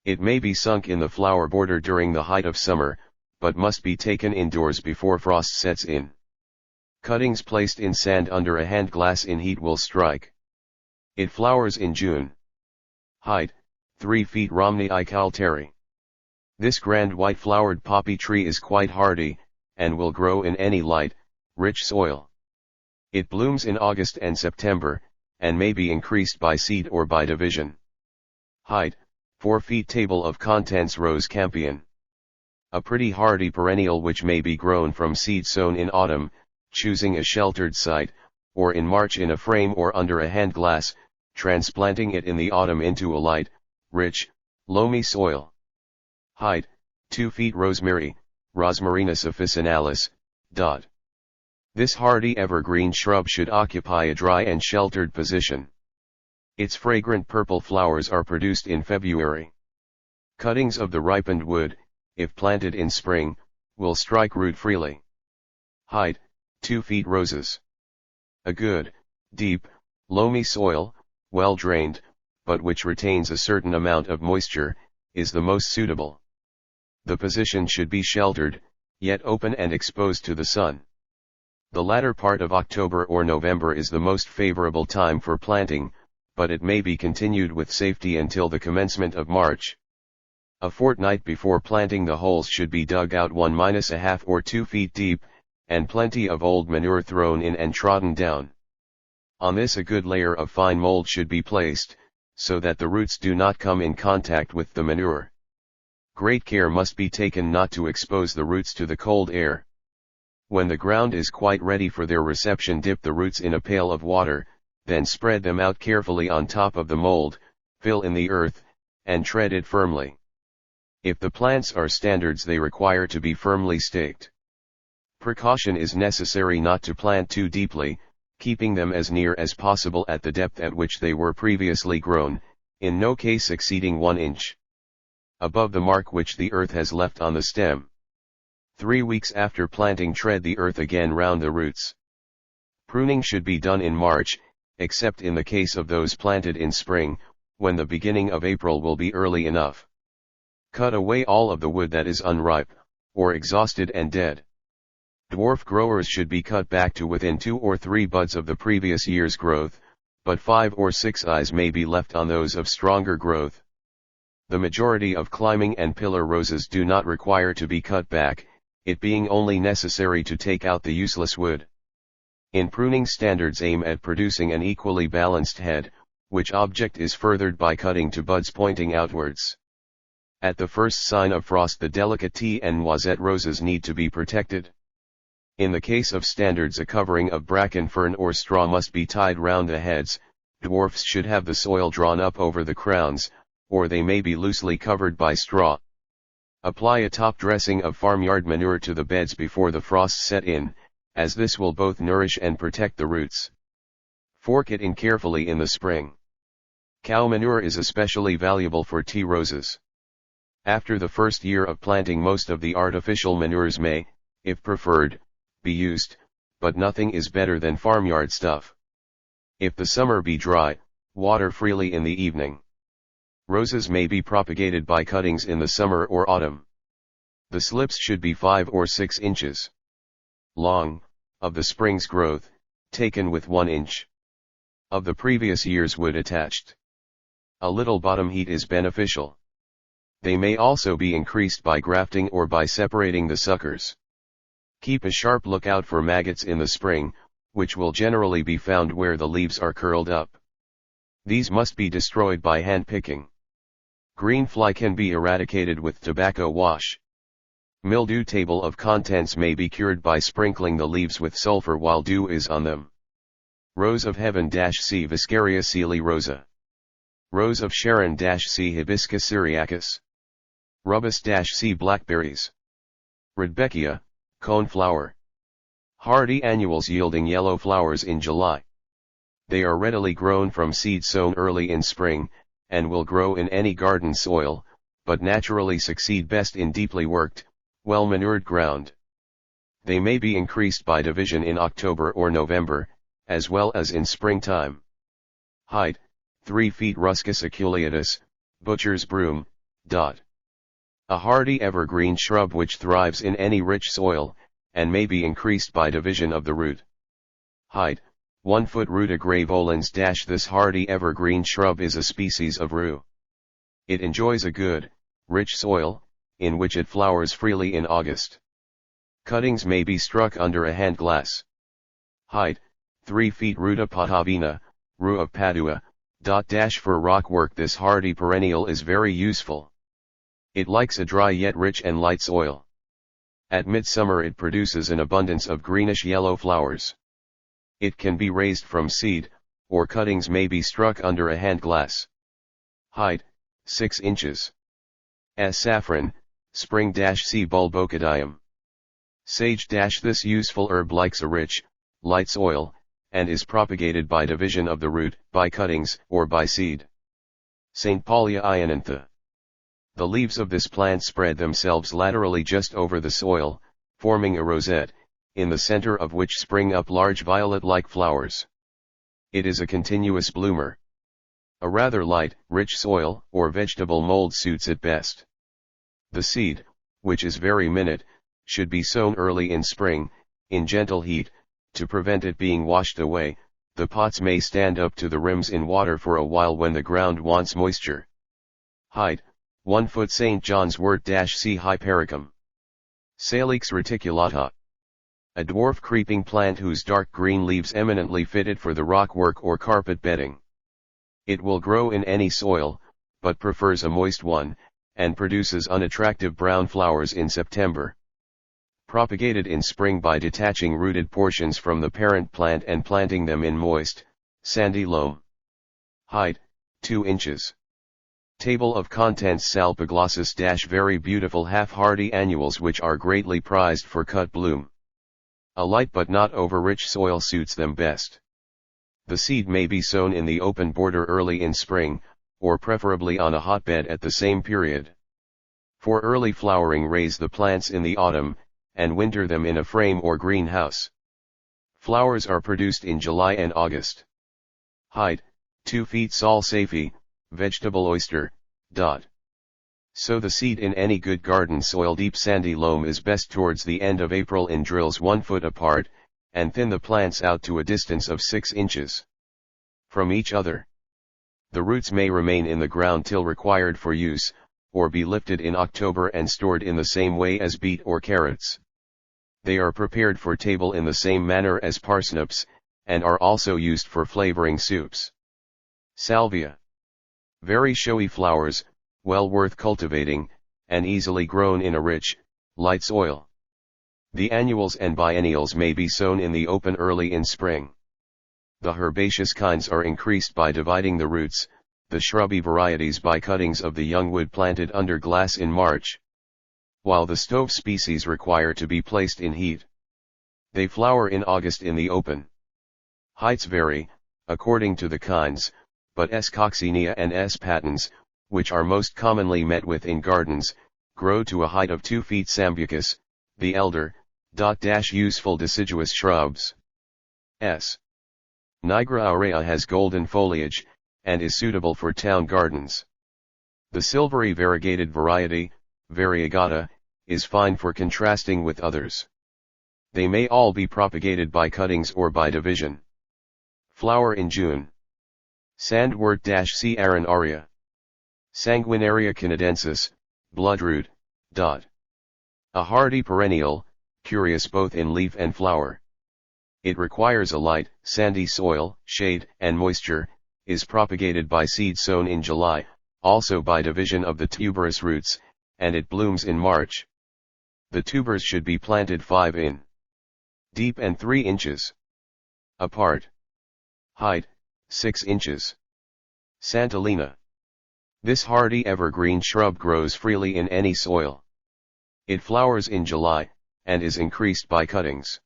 It may be sunk in the flower border during the height of summer, but must be taken indoors before frost sets in. Cuttings placed in sand under a hand glass in heat will strike. It flowers in June. Height, 3 feet. Rhamnii calteri. This grand white-flowered poppy tree is quite hardy, and will grow in any light, rich soil. It blooms in August and September, and may be increased by seed or by division. Height, 4 feet. Table of contents. Rose campion. A pretty hardy perennial which may be grown from seed sown in autumn, choosing a sheltered site, or in March in a frame or under a hand glass, transplanting it in the autumn into a light, rich, loamy soil. Height, 2 feet. Rosemary, Rosmarinus officinalis. This hardy evergreen shrub should occupy a dry and sheltered position. Its fragrant purple flowers are produced in February. Cuttings of the ripened wood, if planted in spring, will strike root freely. Height, 2 feet. Roses. A good, deep, loamy soil, well drained, but which retains a certain amount of moisture, is the most suitable. The position should be sheltered, yet open and exposed to the sun. The latter part of October or November is the most favorable time for planting, but it may be continued with safety until the commencement of March. A fortnight before planting the holes should be dug out 1-1/2 or 2 feet deep, and plenty of old manure thrown in and trodden down. On this a good layer of fine mold should be placed, so that the roots do not come in contact with the manure. Great care must be taken not to expose the roots to the cold air. When the ground is quite ready for their reception, dip the roots in a pail of water, then spread them out carefully on top of the mold, fill in the earth, and tread it firmly. If the plants are standards, they require to be firmly staked. Precaution is necessary not to plant too deeply, keeping them as near as possible at the depth at which they were previously grown, in no case exceeding 1 inch above the mark which the earth has left on the stem. 3 weeks after planting, tread the earth again round the roots. Pruning should be done in March, except in the case of those planted in spring, when the beginning of April will be early enough. Cut away all of the wood that is unripe, or exhausted and dead. Dwarf growers should be cut back to within 2 or 3 buds of the previous year's growth, but 5 or 6 eyes may be left on those of stronger growth. The majority of climbing and pillar roses do not require to be cut back, it being only necessary to take out the useless wood. In pruning, standards aim at producing an equally balanced head, which object is furthered by cutting to buds pointing outwards. At the first sign of frost, the delicate tea and noisette roses need to be protected. In the case of standards, a covering of bracken fern or straw must be tied round the heads. Dwarfs should have the soil drawn up over the crowns, or they may be loosely covered by straw. Apply a top dressing of farmyard manure to the beds before the frosts set in, as this will both nourish and protect the roots. Fork it in carefully in the spring. Cow manure is especially valuable for tea roses. After the first year of planting, most of the artificial manures may, if preferred, be used, but nothing is better than farmyard stuff. If the summer be dry, water freely in the evening. Roses may be propagated by cuttings in the summer or autumn. The slips should be 5 or 6 inches long, of the spring's growth, taken with 1 inch of the previous year's wood attached. A little bottom heat is beneficial. They may also be increased by grafting or by separating the suckers. Keep a sharp lookout for maggots in the spring, which will generally be found where the leaves are curled up. These must be destroyed by hand picking. Green fly can be eradicated with tobacco wash. Mildew, table of contents, may be cured by sprinkling the leaves with sulfur while dew is on them. Rose of Heaven C. Viscaria Seeley rosa. Rose of Sharon C. Hibiscus syriacus. Rubus C. Blackberries. Rudbeckia, coneflower. Hardy annuals yielding yellow flowers in July. They are readily grown from seed sown early in spring, and will grow in any garden soil, but naturally succeed best in deeply worked, well-manured ground. They may be increased by division in October or November, as well as in springtime. Height, 3 feet. Ruscus aculeatus, butcher's broom. A hardy evergreen shrub which thrives in any rich soil, and may be increased by division of the root. Height, 1 foot. Ruta volans. This hardy evergreen shrub is a species of rue. It enjoys a good, rich soil, in which it flowers freely in August. Cuttings may be struck under a hand glass. Height, 3 feet. Ruta patavina, rue of Padua. For rock work, this hardy perennial is very useful. It likes a dry yet rich and light soil. At midsummer it produces an abundance of greenish-yellow flowers. It can be raised from seed, or cuttings may be struck under a hand glass. Height, 6 inches. Saffron, spring C. Bulbocadium. Sage this useful herb likes a rich, light soil, and is propagated by division of the root, by cuttings, or by seed. St. Paulia ionantha. The leaves of this plant spread themselves laterally just over the soil, forming a rosette, in the center of which spring up large violet-like flowers. It is a continuous bloomer. A rather light, rich soil, or vegetable mold suits it best. The seed, which is very minute, should be sown early in spring, in gentle heat, to prevent it being washed away. The pots may stand up to the rims in water for a while when the ground wants moisture. Height, 1 foot. St. John's wort C. Hypericum. Salix reticulata. A dwarf creeping plant whose dark green leaves eminently fitted for the rock work or carpet bedding. It will grow in any soil, but prefers a moist one, and produces unattractive brown flowers in September. Propagated in spring by detaching rooted portions from the parent plant and planting them in moist, sandy loam. Height, 2 inches. Table of contents. Salpiglossus very beautiful half-hardy annuals which are greatly prized for cut bloom. A light but not over-rich soil suits them best. The seed may be sown in the open border early in spring, or preferably on a hotbed at the same period. For early flowering, raise the plants in the autumn, and winter them in a frame or greenhouse. Flowers are produced in July and August. Height, 2 feet. Salsafy, vegetable oyster. Sow the seed in any good garden soil. Deep sandy loam is best towards the end of April in drills 1 foot apart, and thin the plants out to a distance of 6 inches from each other. The roots may remain in the ground till required for use, or be lifted in October and stored in the same way as beet or carrots. They are prepared for table in the same manner as parsnips, and are also used for flavoring soups. Salvia. Very showy flowers, well worth cultivating, and easily grown in a rich, light soil. The annuals and biennials may be sown in the open early in spring. The herbaceous kinds are increased by dividing the roots, the shrubby varieties by cuttings of the young wood planted under glass in March. While the stove species require to be placed in heat. They flower in August in the open. Heights vary, according to the kinds, but S. coccinea and S. patens, which are most commonly met with in gardens, grow to a height of 2 feet. Sambucus, the elder, useful deciduous shrubs. S. nigra aurea has golden foliage, and is suitable for town gardens. The silvery variegated variety, variegata, is fine for contrasting with others. They may all be propagated by cuttings or by division. Flower in June. Sandwort-C. Arenaria. Sanguinaria canadensis, bloodroot. A hardy perennial, curious both in leaf and flower. It requires a light, sandy soil, shade, and moisture, is propagated by seed sown in July, also by division of the tuberous roots, and it blooms in March. The tubers should be planted 5 in deep and 3 inches apart. Height, 6 inches. Santolina. This hardy evergreen shrub grows freely in any soil. It flowers in July, and is increased by cuttings.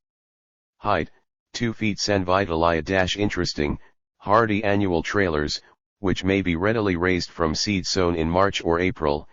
Height, 2 feet. Sanvitalia. Interesting, hardy annual trailers, which may be readily raised from seed sown in March or April,